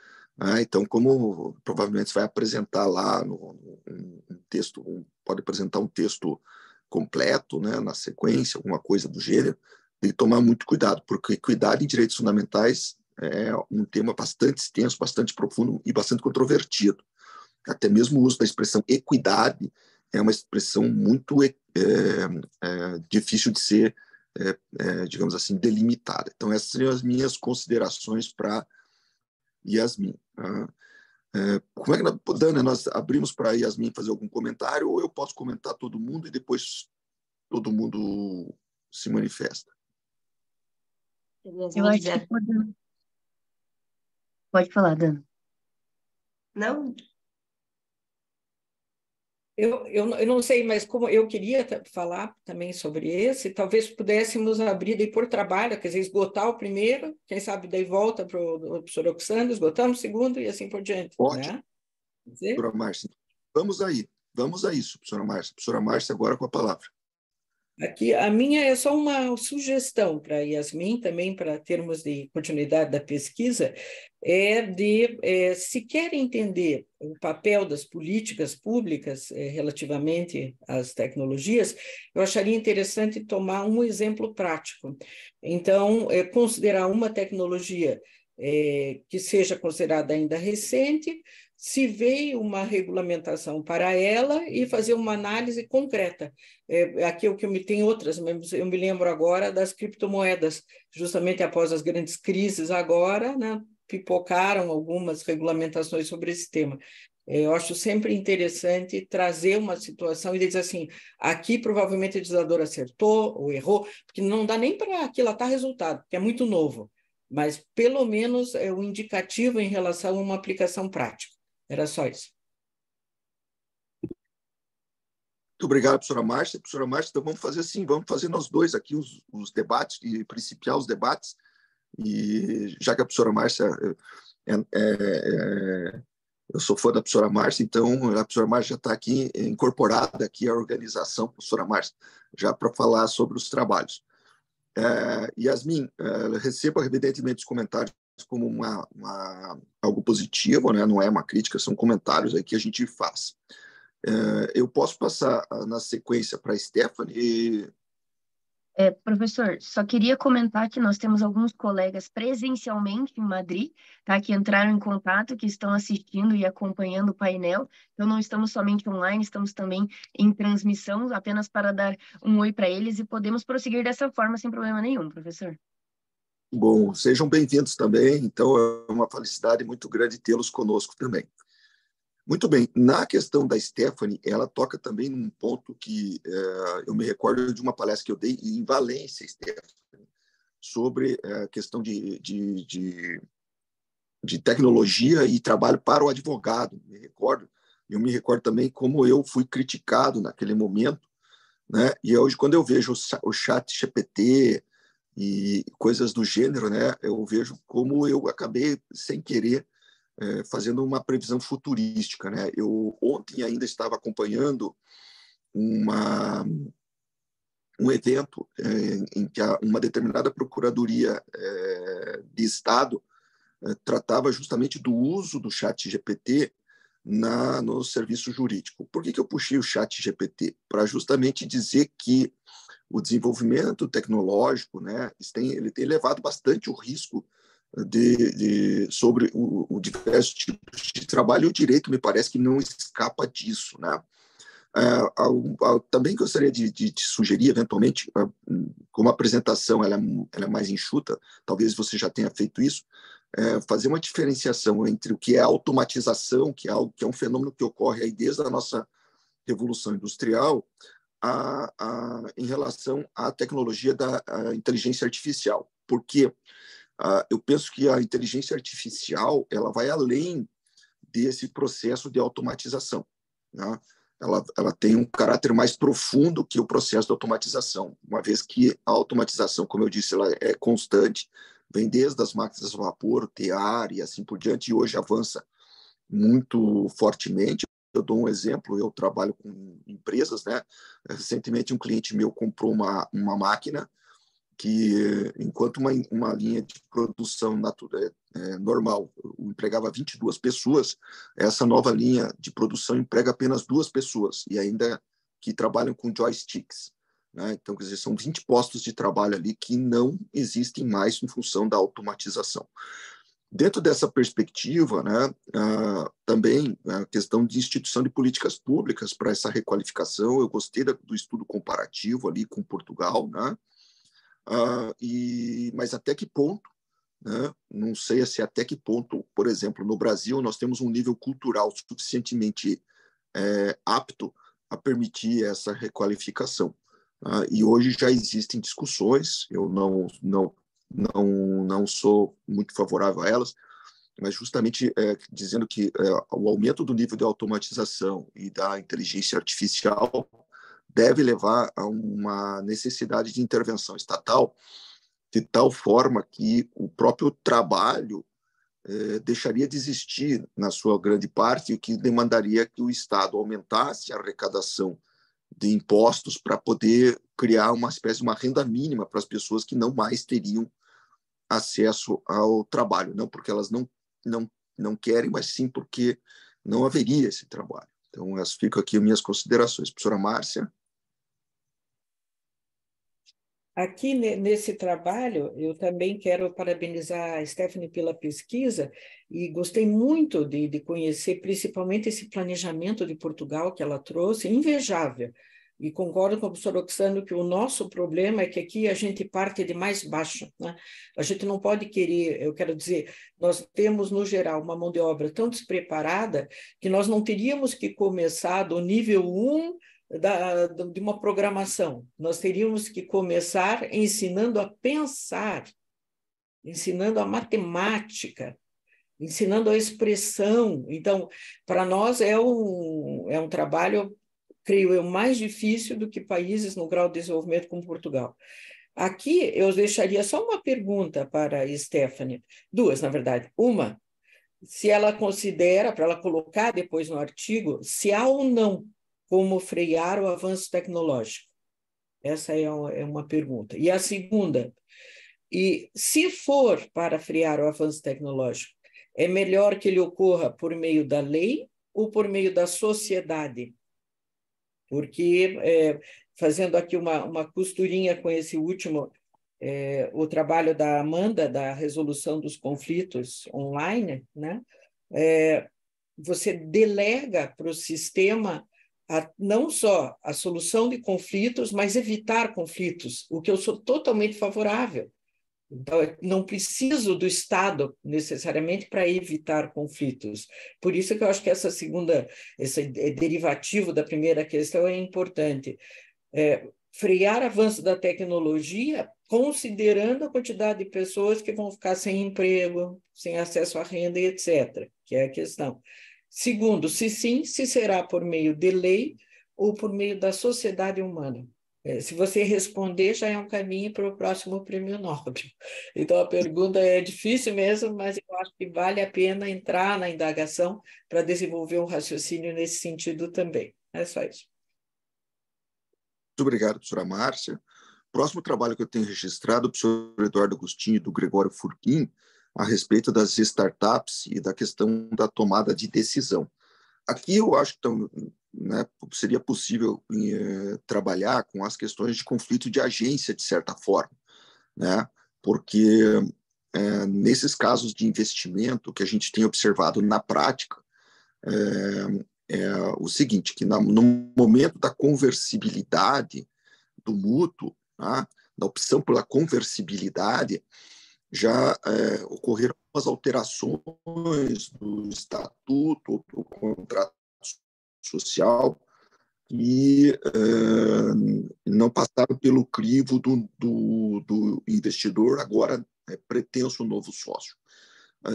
Então, como provavelmente você vai apresentar lá um texto, pode apresentar um texto completo, né, na sequência, alguma coisa do gênero, tem que tomar muito cuidado, porque equidade em direitos fundamentais é um tema bastante extenso, bastante profundo e bastante controvertido. Até mesmo o uso da expressão equidade é uma expressão muito difícil de ser, digamos assim, delimitada. Então, essas seriam as minhas considerações para Yasmin. Como é que, Dana, nós abrimos para Yasmin fazer algum comentário, ou eu posso comentar todo mundo e depois todo mundo se manifesta? Eu acho que pode falar, Dana. Não? Eu não sei, mas como eu queria falar também sobre esse, talvez pudéssemos abrir daí por trabalho, quer dizer, esgotar o primeiro, quem sabe daí volta para o professor Oxando, esgotamos o segundo e assim por diante. Ótimo. Né? Professora Márcia, vamos a isso, professora Márcia. Professora Márcia, agora com a palavra. Aqui, a minha é só uma sugestão para a Yasmin, também para termos de continuidade da pesquisa, se quer entender o papel das políticas públicas relativamente às tecnologias, eu acharia interessante tomar um exemplo prático. Então, considerar uma tecnologia que seja considerada ainda recente, se veio uma regulamentação para ela e fazer uma análise concreta. Aqui o que tem outras, eu me lembro agora das criptomoedas, justamente após as grandes crises agora, né, pipocaram algumas regulamentações sobre esse tema. Eu acho sempre interessante trazer uma situação e dizer assim, aqui provavelmente o legislador acertou ou errou, porque não dá nem para aquilatar resultado, porque é muito novo, mas pelo menos é um indicativo em relação a uma aplicação prática. Era só isso. Muito obrigado, professora Márcia. Professora Márcia, então vamos fazer assim, vamos fazer nós dois aqui os debates, e principiar os debates, e já que a professora Márcia, eu sou fã da professora Márcia, então a professora Márcia já está aqui incorporada aqui à organização, professora Márcia, já para falar sobre os trabalhos. Yasmin, receba evidentemente os comentários como algo positivo, né? Não é uma crítica, são comentários aí que a gente faz. Eu posso passar na sequência para a Stephanie? Professor, só queria comentar que nós temos alguns colegas presencialmente em Madrid, tá, que entraram em contato, que estão assistindo e acompanhando o painel. Então, não estamos somente online, estamos também em transmissão, apenas para dar um oi para eles e podemos prosseguir dessa forma sem problema nenhum, professor. Bom, sejam bem-vindos também. Então, é uma felicidade muito grande tê-los conosco também. Muito bem, na questão da Stephanie, ela toca também num ponto que eu me recordo de uma palestra que eu dei em Valência, Stephanie, sobre a questão de tecnologia e trabalho para o advogado. Eu me recordo também como eu fui criticado naquele momento, né? E hoje, quando eu vejo o chat GPT e coisas do gênero, né, eu vejo como eu acabei, sem querer, fazendo uma previsão futurística, né? Eu ontem ainda estava acompanhando um evento em que uma determinada procuradoria de Estado tratava justamente do uso do chat GPT no serviço jurídico. Por que eu puxei o chat GPT? Para justamente dizer que o desenvolvimento tecnológico, né, ele tem levado bastante o risco sobre o diversos tipos de trabalho, e o direito me parece que não escapa disso, né? Também gostaria de te sugerir, eventualmente, como a apresentação ela é mais enxuta, talvez você já tenha feito isso, fazer uma diferenciação entre o que é automatização, que é um fenômeno que ocorre aí desde a nossa Revolução Industrial, em relação à tecnologia da inteligência artificial. Porque eu penso que a inteligência artificial ela vai além desse processo de automatização, né? Ela tem um caráter mais profundo que o processo de automatização, uma vez que a automatização, como eu disse, ela é constante, vem desde as máquinas a vapor, tear e assim por diante, e hoje avança muito fortemente. Eu dou um exemplo, eu trabalho com empresas, né? Recentemente um cliente meu comprou uma máquina que, enquanto uma linha de produção normal empregava 22 pessoas, essa nova linha de produção emprega apenas 2 pessoas, e ainda que trabalham com joysticks, né? Então, quer dizer, são 20 postos de trabalho ali que não existem mais em função da automatização. Dentro dessa perspectiva, né, também a questão de instituição de políticas públicas para essa requalificação, eu gostei do estudo comparativo ali com Portugal, né? Mas até que ponto, né? Não sei se até que ponto, por exemplo, no Brasil nós temos um nível cultural suficientemente apto a permitir essa requalificação. E hoje já existem discussões, eu não sou muito favorável a elas, mas justamente dizendo que o aumento do nível de automatização e da inteligência artificial deve levar a uma necessidade de intervenção estatal, de tal forma que o próprio trabalho deixaria de existir na sua grande parte, o que demandaria que o Estado aumentasse a arrecadação de impostos para poder criar uma espécie de uma renda mínima para as pessoas que não mais teriam acesso ao trabalho, não porque elas não querem, mas sim porque não haveria esse trabalho. Então, essas ficam aqui as minhas considerações. Professora Márcia? Aqui nesse trabalho, eu também quero parabenizar a Stephanie pela pesquisa e gostei muito de conhecer principalmente esse planejamento de Portugal que ela trouxe, invejável. E concordo com o professor Oxano que o nosso problema é que aqui a gente parte de mais baixo, né? A gente não pode querer, eu quero dizer, nós temos, no geral, uma mão de obra tão despreparada que nós não teríamos que começar do nível 1 de uma programação. Nós teríamos que começar ensinando a pensar, ensinando a matemática, ensinando a expressão. Então, para nós é um trabalho, creio eu, mais difícil do que países no grau de desenvolvimento como Portugal. Aqui eu deixaria só uma pergunta para a Stephanie, duas, na verdade. Uma, se ela considera, para ela colocar depois no artigo, se há ou não como frear o avanço tecnológico. Essa é uma pergunta. E a segunda, e se for para frear o avanço tecnológico, é melhor que ele ocorra por meio da lei ou por meio da sociedade? Porque, fazendo aqui uma costurinha com esse último, o trabalho da Amanda, da resolução dos conflitos online, né? Você delega para o sistema não só a solução de conflitos, mas evitar conflitos, o que eu sou totalmente favorável. Então, eu não preciso do Estado, necessariamente, para evitar conflitos. Por isso que eu acho que esse derivativo da primeira questão é importante. Frear o avanço da tecnologia, considerando a quantidade de pessoas que vão ficar sem emprego, sem acesso à renda, etc., que é a questão. Segundo, se sim, se será por meio de lei ou por meio da sociedade humana. Se você responder, já é um caminho para o próximo prêmio Nobel. Então, a pergunta é difícil mesmo, mas eu acho que vale a pena entrar na indagação para desenvolver um raciocínio nesse sentido também. É só isso. Muito obrigado, professora Márcia. Próximo trabalho que eu tenho registrado, do professor Eduardo Agostinho e do Gregório Furquim, a respeito das startups e da questão da tomada de decisão. Aqui eu acho que né, seria possível trabalhar com as questões de conflito de agência, de certa forma, né? Porque nesses casos de investimento que a gente tem observado na prática, o seguinte, que no momento da conversibilidade do mútuo, tá, da opção pela conversibilidade, já ocorreram as alterações do estatuto, do contrato social, que não passaram pelo crivo do investidor, agora pretenso novo sócio.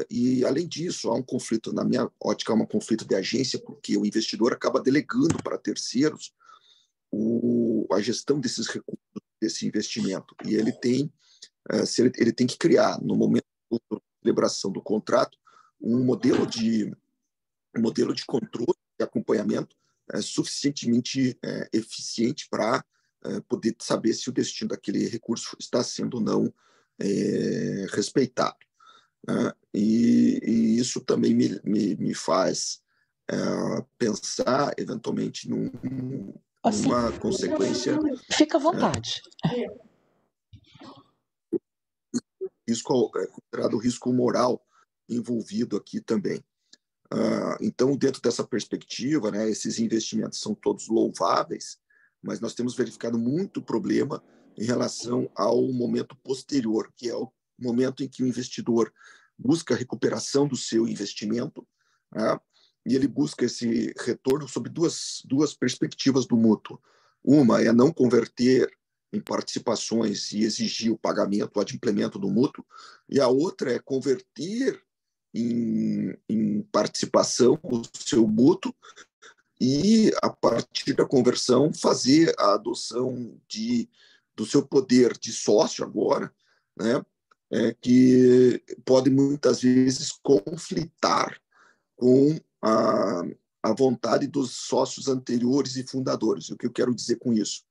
E, além disso, há um conflito, na minha ótica, há um conflito de agência, porque o investidor acaba delegando para terceiros a gestão desses recursos, desse investimento. E ele tem que criar, no momento da celebração do contrato, um modelo de controle e acompanhamento suficientemente eficiente para poder saber se o destino daquele recurso está sendo ou não respeitado. E isso também me faz pensar, eventualmente, numa consequência... Fica à vontade. Risco, considerado o risco moral envolvido aqui também. Então, dentro dessa perspectiva, né, esses investimentos são todos louváveis, mas nós temos verificado muito problema em relação ao momento posterior, que é o momento em que o investidor busca a recuperação do seu investimento, né, e ele busca esse retorno sob duas perspectivas do mútuo. Uma é não converter em participações e exigir o pagamento, o adimplemento do mútuo, e a outra é converter em participação o seu mútuo e, a partir da conversão, fazer a adoção do seu poder de sócio agora, né, que pode muitas vezes conflitar com à vontade dos sócios anteriores e fundadores. O que eu quero dizer com isso?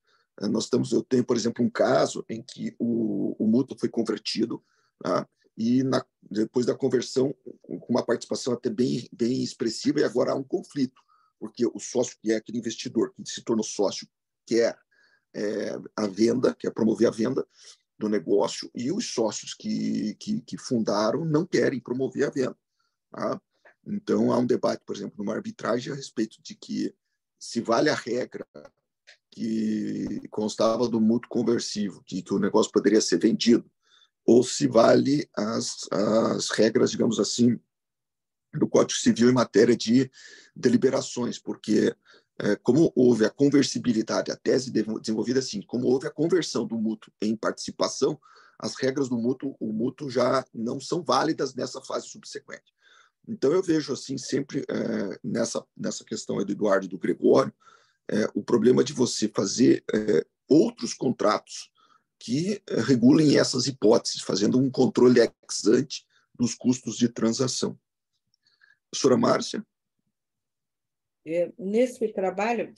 Eu tenho, por exemplo, um caso em que o mútuo foi convertido, tá? E depois da conversão, com uma participação até bem expressiva, e agora há um conflito, porque o sócio, que é aquele investidor que se tornou sócio, quer a venda, quer promover a venda do negócio, e os sócios que fundaram não querem promover a venda. Tá? Então, há um debate, por exemplo, numa arbitragem a respeito de que se vale a regra que constava do mútuo conversivo, que o negócio poderia ser vendido, ou se vale as regras, digamos assim, do Código Civil em matéria de deliberações, porque como houve a conversibilidade, a tese desenvolvida assim, como houve a conversão do mútuo em participação, as regras do mútuo, o mútuo já não são válidas nessa fase subsequente. Então, eu vejo assim sempre nessa questão aí do Eduardo e do Gregório, o problema de você fazer outros contratos que regulem essas hipóteses, fazendo um controle ex ante dos custos de transação. Professora Márcia? Nesse trabalho,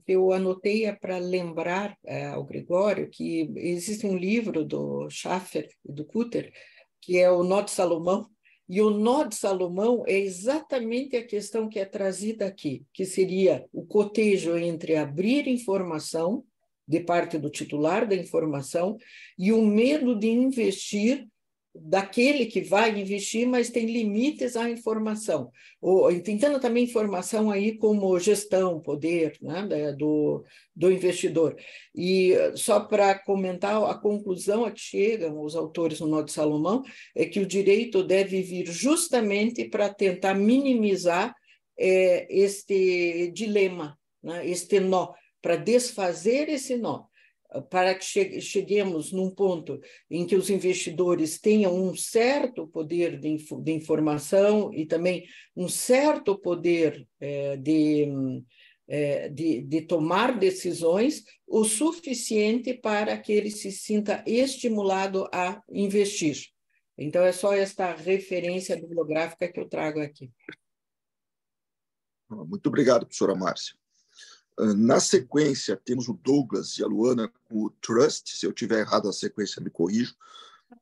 eu anotei para lembrar ao Gregório que existe um livro do Schaffer e do Kutter, que é o Nó de Salomão, e o Nó de Salomão é exatamente a questão que é trazida aqui, que seria o cotejo entre abrir informação de parte do titular da informação e o medo de investir daquele que vai investir, mas tem limites à informação. Tentando também informação aí como gestão, poder, né, do investidor. E só para comentar, a conclusão a que chegam os autores no Nó de Salomão é que o direito deve vir justamente para tentar minimizar este dilema, né, este nó, para desfazer esse nó, para que cheguemos num ponto em que os investidores tenham um certo poder de informação e também um certo poder de tomar decisões o suficiente para que ele se sinta estimulado a investir. Então, é só esta referência bibliográfica que eu trago aqui. Muito obrigado, professora Márcia. Na sequência, temos o Douglas e a Luana com o Trust. Se eu tiver errado a sequência, me corrijo.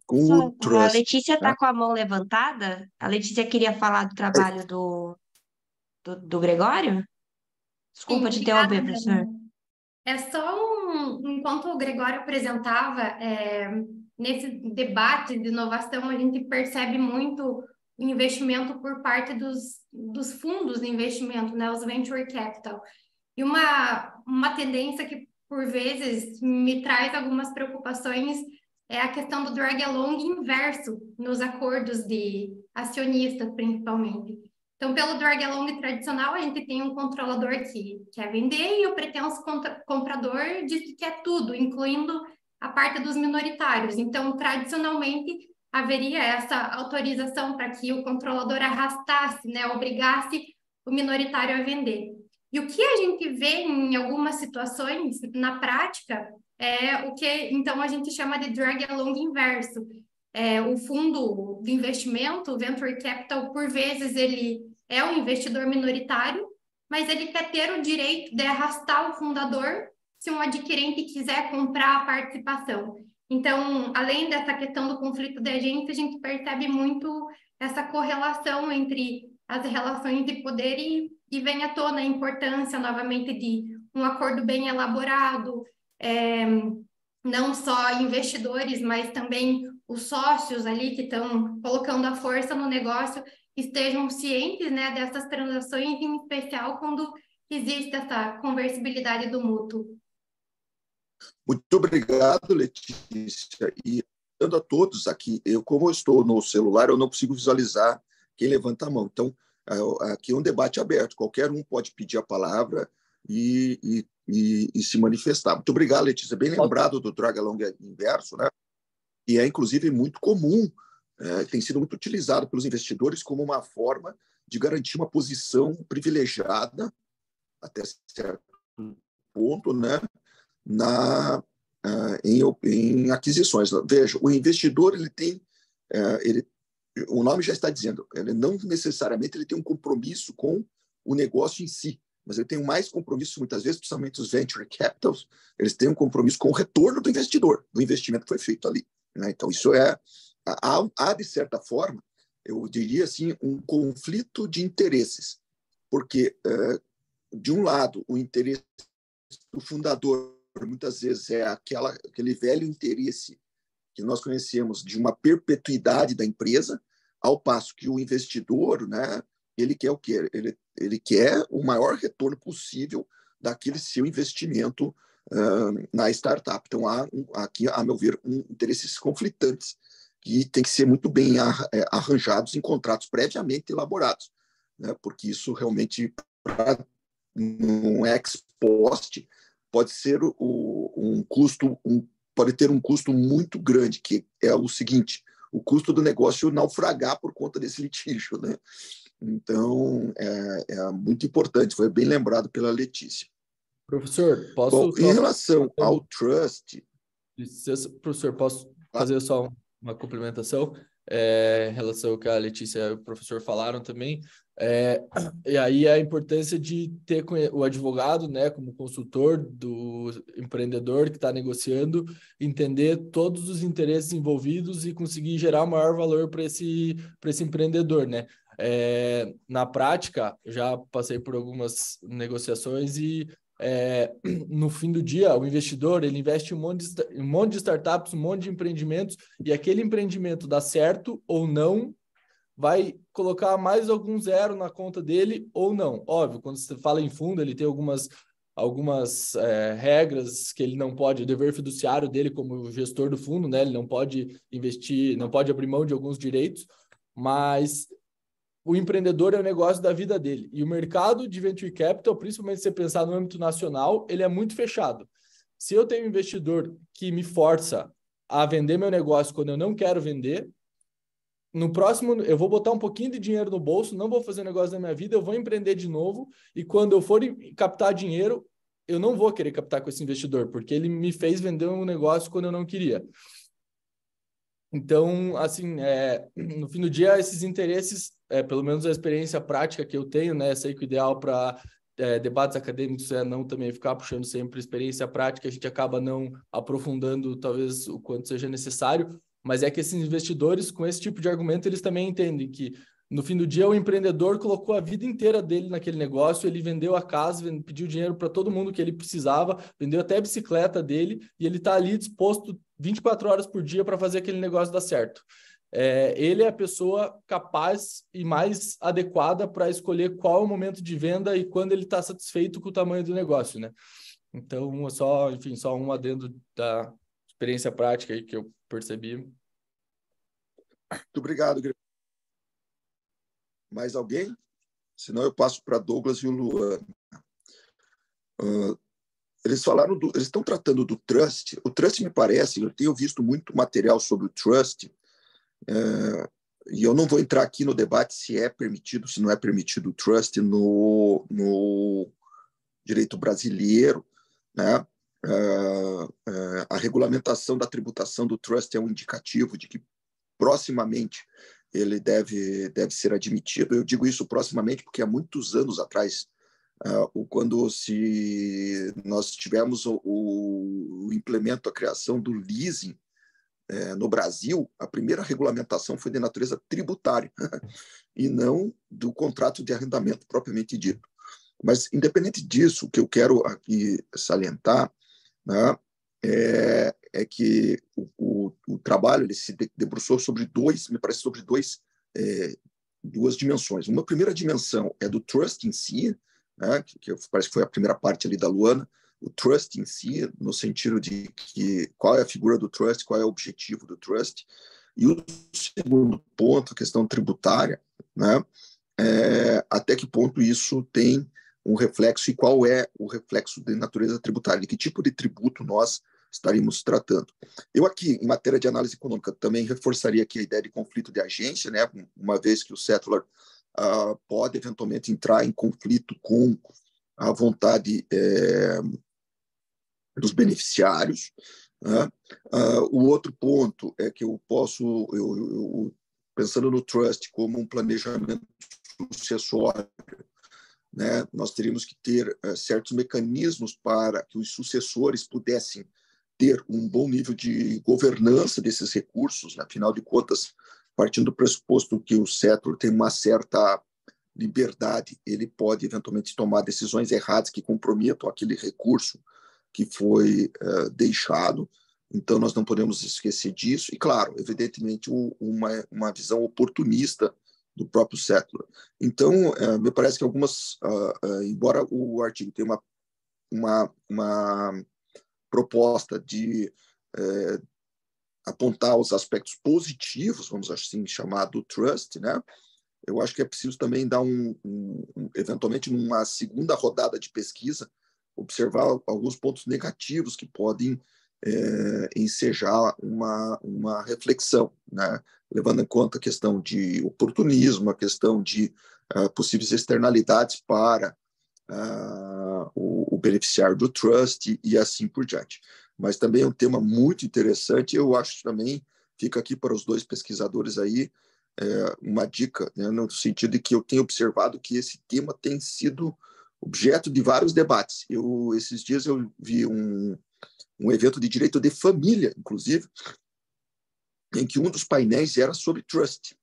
Com o Trust. A Letícia está com a mão levantada. A Letícia queria falar do trabalho do Gregório? Desculpa te interromper, professor. É só enquanto o Gregório apresentava, nesse debate de inovação, a gente percebe muito o investimento por parte dos fundos de investimento, né, os venture capital. E uma tendência que, por vezes, me traz algumas preocupações é a questão do drag-along inverso nos acordos de acionistas, principalmente. Então, pelo drag-along tradicional, a gente tem um controlador que quer vender e o pretenso comprador diz que quer tudo, incluindo a parte dos minoritários. Então, tradicionalmente, haveria essa autorização para que o controlador arrastasse, né, obrigasse o minoritário a vender. E o que a gente vê em algumas situações, na prática, é o que então a gente chama de drag-along inverso. O fundo de investimento, o venture capital, por vezes ele é um investidor minoritário, mas ele quer ter o direito de arrastar o fundador se um adquirente quiser comprar a participação. Então, além dessa questão do conflito de agentes, a gente percebe muito essa correlação entre as relações de poder e vem à tona a importância, novamente, de um acordo bem elaborado, não só investidores, mas também os sócios ali que estão colocando a força no negócio estejam cientes, né, dessas transações, em especial quando existe essa conversibilidade do mútuo. Muito obrigado, Letícia. E dando a todos aqui, como eu estou no celular, eu não consigo visualizar quem levanta a mão. Então, aqui é um debate aberto. Qualquer um pode pedir a palavra e se manifestar. Muito obrigado, Letícia. Bem lembrado do drag-along inverso, né? E é, inclusive, muito comum, tem sido muito utilizado pelos investidores como uma forma de garantir uma posição privilegiada, até certo ponto, né? Em aquisições. Veja, o investidor ele tem, o nome já está dizendo, ele não necessariamente ele tem um compromisso com o negócio em si, mas ele tem mais compromisso, muitas vezes, principalmente os venture capitals, eles têm um compromisso com o retorno do investidor, do investimento que foi feito ali, né? Então, isso há, de certa forma, eu diria assim, um conflito de interesses, porque, de um lado, o interesse do fundador, muitas vezes, é aquele velho interesse que nós conhecemos de uma perpetuidade da empresa, ao passo que o investidor, né, ele quer o quê? Ele quer o maior retorno possível daquele seu investimento na startup. Então, há aqui, a meu ver, interesses conflitantes que têm que ser muito bem arranjados em contratos previamente elaborados, né, porque isso realmente, para um ex post, pode ser pode ter um custo muito grande, que é o seguinte: o custo do negócio naufragar por conta desse litígio, né? Então, é muito importante, foi bem lembrado pela Letícia. Professor, Bom, em relação ao trust... Professor, posso fazer só uma complementação em relação ao que a Letícia e o professor falaram também? E aí a importância de ter o advogado, né, como consultor do empreendedor que está negociando, entender todos os interesses envolvidos e conseguir gerar maior valor para esse empreendedor, né? Na prática, já passei por algumas negociações e no fim do dia, o investidor ele investe em um monte de startups, um monte de empreendimentos, e aquele empreendimento dá certo ou não, vai colocar mais algum zero na conta dele ou não. Óbvio, quando você fala em fundo, ele tem algumas regras que ele não pode, o dever fiduciário dele como gestor do fundo, né? Ele não pode investir, não pode abrir mão de alguns direitos, mas o empreendedor é o negócio da vida dele. E o mercado de venture capital, principalmente se você pensar no âmbito nacional, ele é muito fechado. Se eu tenho um investidor que me força a vender meu negócio quando eu não quero vender, no próximo eu vou botar um pouquinho de dinheiro no bolso, não vou fazer negócio da minha vida, eu vou empreender de novo, e quando eu for captar dinheiro, eu não vou querer captar com esse investidor, porque ele me fez vender um negócio quando eu não queria. Então, assim, no fim do dia, esses interesses, pelo menos a experiência prática que eu tenho, né? Sei que o ideal para debates acadêmicos é não também ficar puxando sempre experiência prática, a gente acaba não aprofundando, talvez, o quanto seja necessário, mas é que esses investidores, com esse tipo de argumento, eles também entendem que, no fim do dia, o empreendedor colocou a vida inteira dele naquele negócio, ele vendeu a casa, pediu dinheiro para todo mundo que ele precisava, vendeu até a bicicleta dele, e ele está ali disposto 24 horas por dia para fazer aquele negócio dar certo. Ele é a pessoa capaz e mais adequada para escolher qual é o momento de venda e quando ele está satisfeito com o tamanho do negócio, né? Então, só um adendo da experiência prática aí que eu percebi. Muito obrigado, Guilherme. Mais alguém? Senão eu passo para Douglas e o Luan. Eles estão tratando do trust. O trust, me parece, eu tenho visto muito material sobre o trust, e eu não vou entrar aqui no debate se é permitido, se não é permitido o trust no direito brasileiro, né? A regulamentação da tributação do trust é um indicativo de que proximamente ele deve ser admitido. Eu digo isso proximamente porque há muitos anos atrás, quando nós tivemos o implemento, a criação do leasing no Brasil, a primeira regulamentação foi de natureza tributária e não do contrato de arrendamento propriamente dito. Mas, independente disso, o que eu quero aqui salientar, né, é que o trabalho ele se debruçou sobre duas dimensões. Uma primeira dimensão é do trust em si, né, que parece que foi a primeira parte ali da Luana, o trust em si, no sentido de qual é a figura do trust, qual é o objetivo do trust. E o segundo ponto, a questão tributária, né, até que ponto isso tem um reflexo e qual é o reflexo de natureza tributária, de que tipo de tributo nós estaríamos tratando. Eu aqui, em matéria de análise econômica, também reforçaria aqui a ideia de conflito de agência, né, uma vez que o settlor pode eventualmente entrar em conflito com a vontade dos beneficiários, né? O outro ponto é que eu posso, pensando no trust como um planejamento sucessório, né? Nós teríamos que ter certos mecanismos para que os sucessores pudessem ter um bom nível de governança desses recursos, né? Afinal de contas, partindo do pressuposto que o settlor tem uma certa liberdade, ele pode eventualmente tomar decisões erradas que comprometam aquele recurso que foi deixado. Então, nós não podemos esquecer disso. E, claro, evidentemente, uma visão oportunista do próprio settlor. Então, me parece que embora o artigo tenha uma proposta de apontar os aspectos positivos, vamos assim chamar, do trust, né? Eu acho que é preciso também dar eventualmente, numa segunda rodada de pesquisa, observar alguns pontos negativos que podem ensejar uma reflexão, né? Levando em conta a questão de oportunismo, a questão de possíveis externalidades para o beneficiário do trust e assim por diante. Mas também é um tema muito interessante, eu acho também, fica aqui para os dois pesquisadores aí, uma dica, né, no sentido de que eu tenho observado que esse tema tem sido objeto de vários debates. Esses dias eu vi um evento de direito de família, inclusive, em que um dos painéis era sobre trust,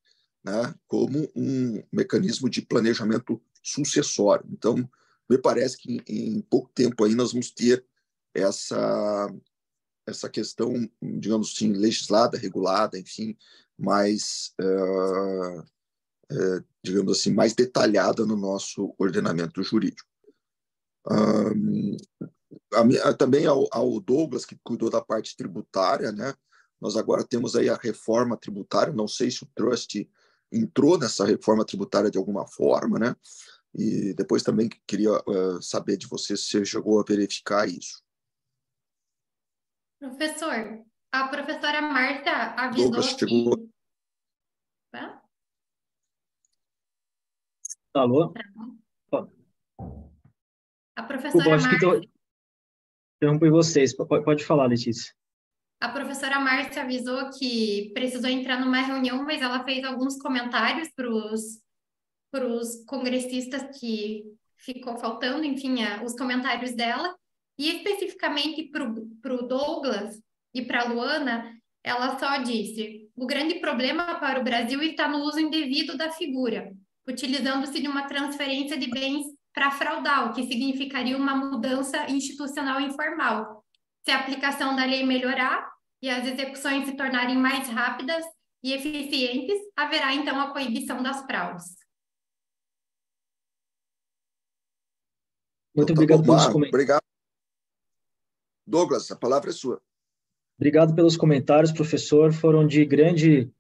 né, como um mecanismo de planejamento sucessório. Então, me parece que em pouco tempo aí nós vamos ter essa questão, digamos assim, legislada, regulada, enfim, mais, digamos assim, mais detalhada no nosso ordenamento jurídico. Também ao Douglas, que cuidou da parte tributária, né? Nós agora temos aí a reforma tributária, não sei se o trust entrou nessa reforma tributária de alguma forma, né? E depois também queria saber de você se você chegou a verificar isso. Professor, a professora Marta avisou Douglas chegou... que... Alô? A professora acho que interrompi vocês. Pode falar, Letícia. A professora Márcia avisou que precisou entrar numa reunião, mas ela fez alguns comentários para os congressistas que ficou faltando, enfim, os comentários dela. E especificamente para o Douglas e para a Luana, ela só disse: o grande problema para o Brasil está no uso indevido da figura, utilizando-se de uma transferência de bens para fraudar, o que significaria uma mudança institucional informal. Se a aplicação da lei melhorar e as execuções se tornarem mais rápidas e eficientes, haverá então a proibição das fraudes. Muito obrigado pelos comentários. Obrigado. Douglas, a palavra é sua. Obrigado pelos comentários, professor. Foram de grande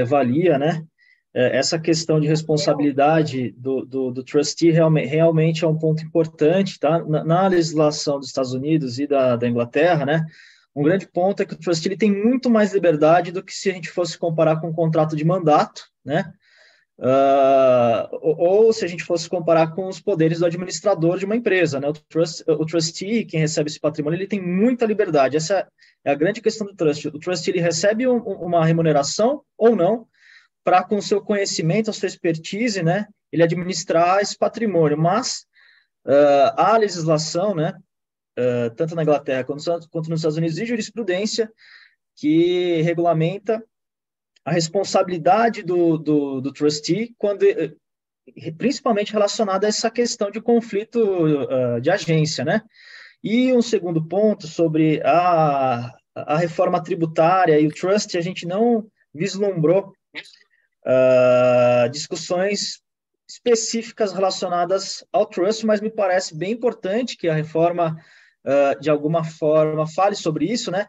valia, né? Essa questão de responsabilidade do trustee realmente é um ponto importante, tá? Na legislação dos Estados Unidos e da Inglaterra, né? Um grande ponto é que o trustee ele tem muito mais liberdade do que se a gente fosse comparar com um contrato de mandato, né? Ou se a gente fosse comparar com os poderes do administrador de uma empresa, né? O trustee, quem recebe esse patrimônio, ele tem muita liberdade. Essa é a grande questão do trustee. O trustee ele recebe uma remuneração ou não, para, com o seu conhecimento, a sua expertise, né, ele administrar esse patrimônio. Mas a legislação, né, tanto na Inglaterra quanto nos Estados Unidos, e jurisprudência que regulamenta a responsabilidade do trustee, principalmente relacionada a essa questão de conflito de agência, né? E um segundo ponto sobre a reforma tributária e o trust, a gente não vislumbrou discussões específicas relacionadas ao trust, mas me parece bem importante que a reforma, de alguma forma, fale sobre isso, né?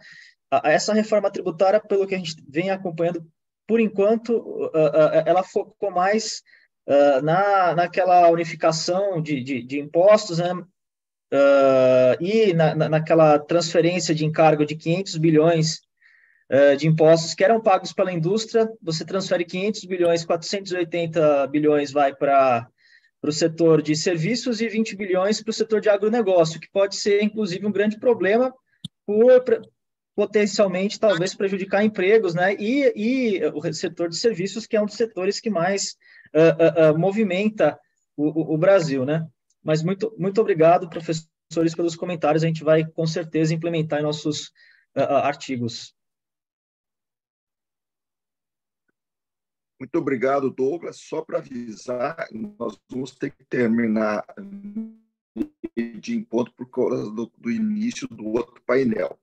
Essa reforma tributária, pelo que a gente vem acompanhando, por enquanto, ela focou mais naquela unificação de impostos, né? E naquela transferência de encargo de 500 bilhões de impostos que eram pagos pela indústria, você transfere 500 bilhões, 480 bilhões vai para o setor de serviços e 20 bilhões para o setor de agronegócio, que pode ser, inclusive, um grande problema por potencialmente, talvez, prejudicar empregos, né? E o setor de serviços, que é um dos setores que mais movimenta o Brasil, né? Mas muito obrigado, professores, pelos comentários. A gente vai, com certeza, implementar em nossos artigos. Muito obrigado, Douglas. Só para avisar, nós vamos ter que terminar de encontro por causa do início do outro painel.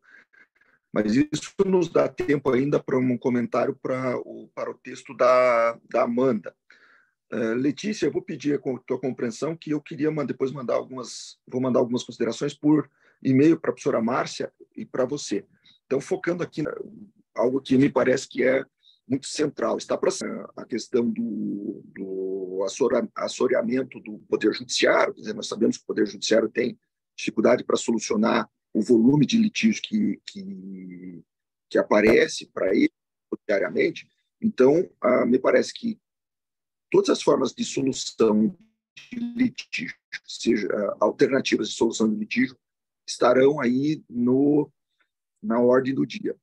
Mas isso nos dá tempo ainda para um comentário para o texto da Amanda. Letícia, eu vou pedir a tua compreensão que eu queria depois vou mandar algumas considerações por e-mail para a professora Márcia e para você. Então, focando aqui algo que me parece que é muito central, está a questão do assoreamento do Poder Judiciário. Quer dizer, nós sabemos que o Poder Judiciário tem dificuldade para solucionar o volume de litígios que aparece para ele diariamente. Então, me parece que todas as formas de solução de litígio, seja alternativas de solução de litígio, estarão aí na ordem do dia.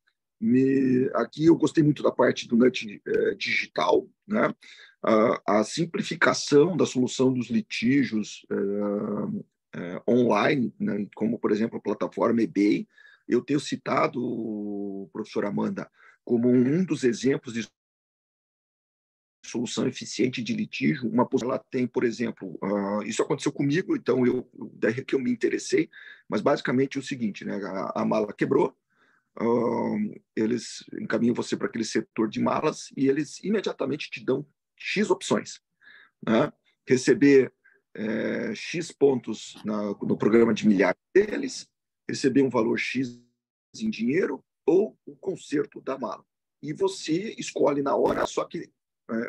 Aqui eu gostei muito da parte do NUT digital, né? A simplificação da solução dos litígios online, né? Como, por exemplo, a plataforma eBay. Eu tenho citado, professora Amanda, como um dos exemplos de solução eficiente de litígio. Ela tem, por exemplo, isso aconteceu comigo, então daí que eu me interessei, mas basicamente é o seguinte, né? A mala quebrou, eles encaminham você para aquele setor de malas e eles imediatamente te dão X opções, né? Receber X pontos no programa de milhares deles, receber um valor X em dinheiro ou o conserto da mala. E você escolhe na hora, só que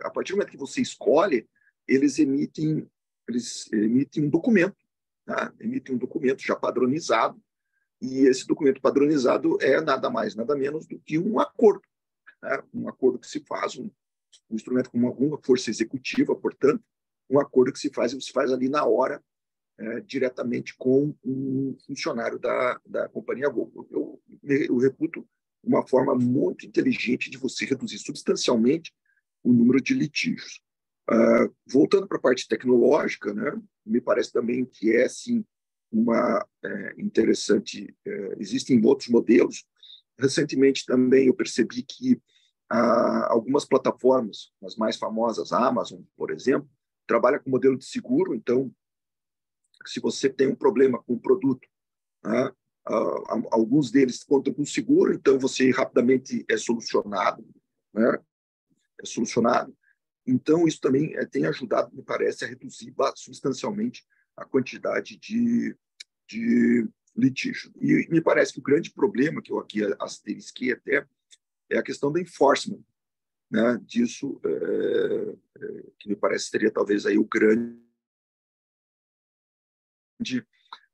a partir do momento que você escolhe, eles emitem um documento, tá? Emitem um documento já padronizado, e esse documento padronizado é nada mais, nada menos do que um acordo, né? Um acordo que se faz, um instrumento com alguma força executiva, portanto, um acordo que se faz ali na hora, diretamente com um funcionário da companhia Gol. Eu reputo uma forma muito inteligente de você reduzir substancialmente o número de litígios. Voltando para a parte tecnológica, né, me parece também que é, sim, uma interessante. Existem outros modelos. Recentemente também eu percebi que algumas plataformas, as mais famosas, a Amazon, por exemplo, trabalha com modelo de seguro. Então, se você tem um problema com o produto, né, alguns deles contam com seguro, então você rapidamente é solucionado, né? Então, isso também tem ajudado, me parece, a reduzir substancialmente a quantidade de litígio. E me parece que o grande problema, que eu aqui asterisquei até, é a questão do enforcement, né? Disso, que me parece seria talvez aí o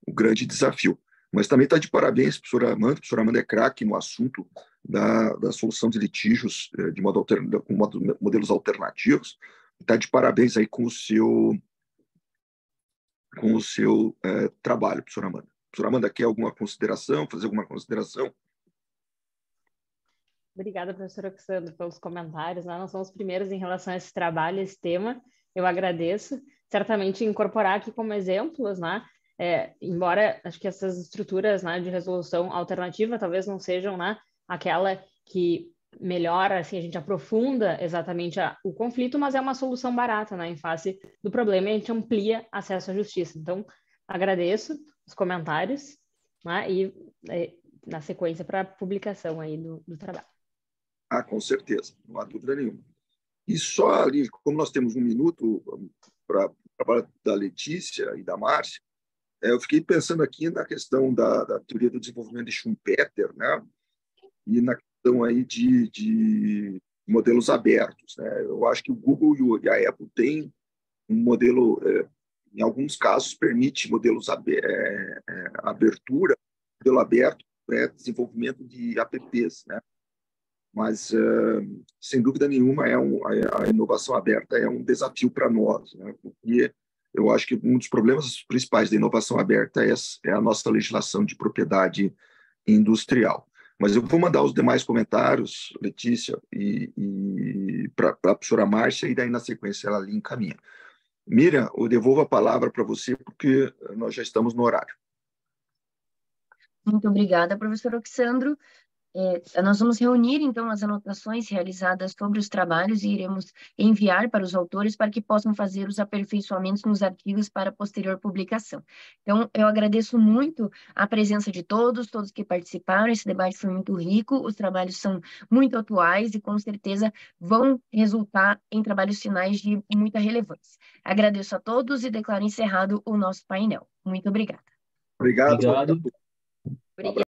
grande desafio. Mas também está de parabéns, professora Amanda. A professora Amanda é craque no assunto da solução de litígios com modelos alternativos. Está de parabéns aí com o seu trabalho, professora Amanda. Professora Amanda, quer fazer alguma consideração? Obrigada, professora Oxandro, pelos comentários. Nós não somos os primeiros em relação a esse trabalho, a esse tema. Eu agradeço. Certamente incorporar aqui como exemplos, né? Embora acho que essas estruturas, né, de resolução alternativa talvez não sejam, né, aquela que melhora, assim, a gente aprofunda exatamente o conflito, mas é uma solução barata, né, em face do problema, e a gente amplia acesso à justiça. Então, agradeço os comentários, né, e na sequência para a publicação aí do trabalho. Com certeza, não há dúvida nenhuma. E só ali, como nós temos um minuto para o trabalho da Letícia e da Márcia, eu fiquei pensando aqui na questão da teoria do desenvolvimento de Schumpeter, né? E na questão aí de modelos abertos, né? Eu acho que o Google e a Apple têm um modelo, em alguns casos, permite modelos abertura, modelo aberto para desenvolvimento de apps, né? Mas, sem dúvida nenhuma, a inovação aberta é um desafio para nós, né? Porque eu acho que um dos problemas principais da inovação aberta é a nossa legislação de propriedade industrial. Mas eu vou mandar os demais comentários, Letícia, e para a professora Márcia, e daí, na sequência, ela ali encaminha. Miriam, eu devolvo a palavra para você, porque nós já estamos no horário. Muito obrigada, professor Oxandro. Nós vamos reunir, então, as anotações realizadas sobre os trabalhos e iremos enviar para os autores para que possam fazer os aperfeiçoamentos nos artigos para posterior publicação. Então, eu agradeço muito a presença de todos que participaram. Esse debate foi muito rico, os trabalhos são muito atuais e, com certeza, vão resultar em trabalhos finais de muita relevância. Agradeço a todos e declaro encerrado o nosso painel. Muito obrigada. Obrigado. Obrigado. Obrigada.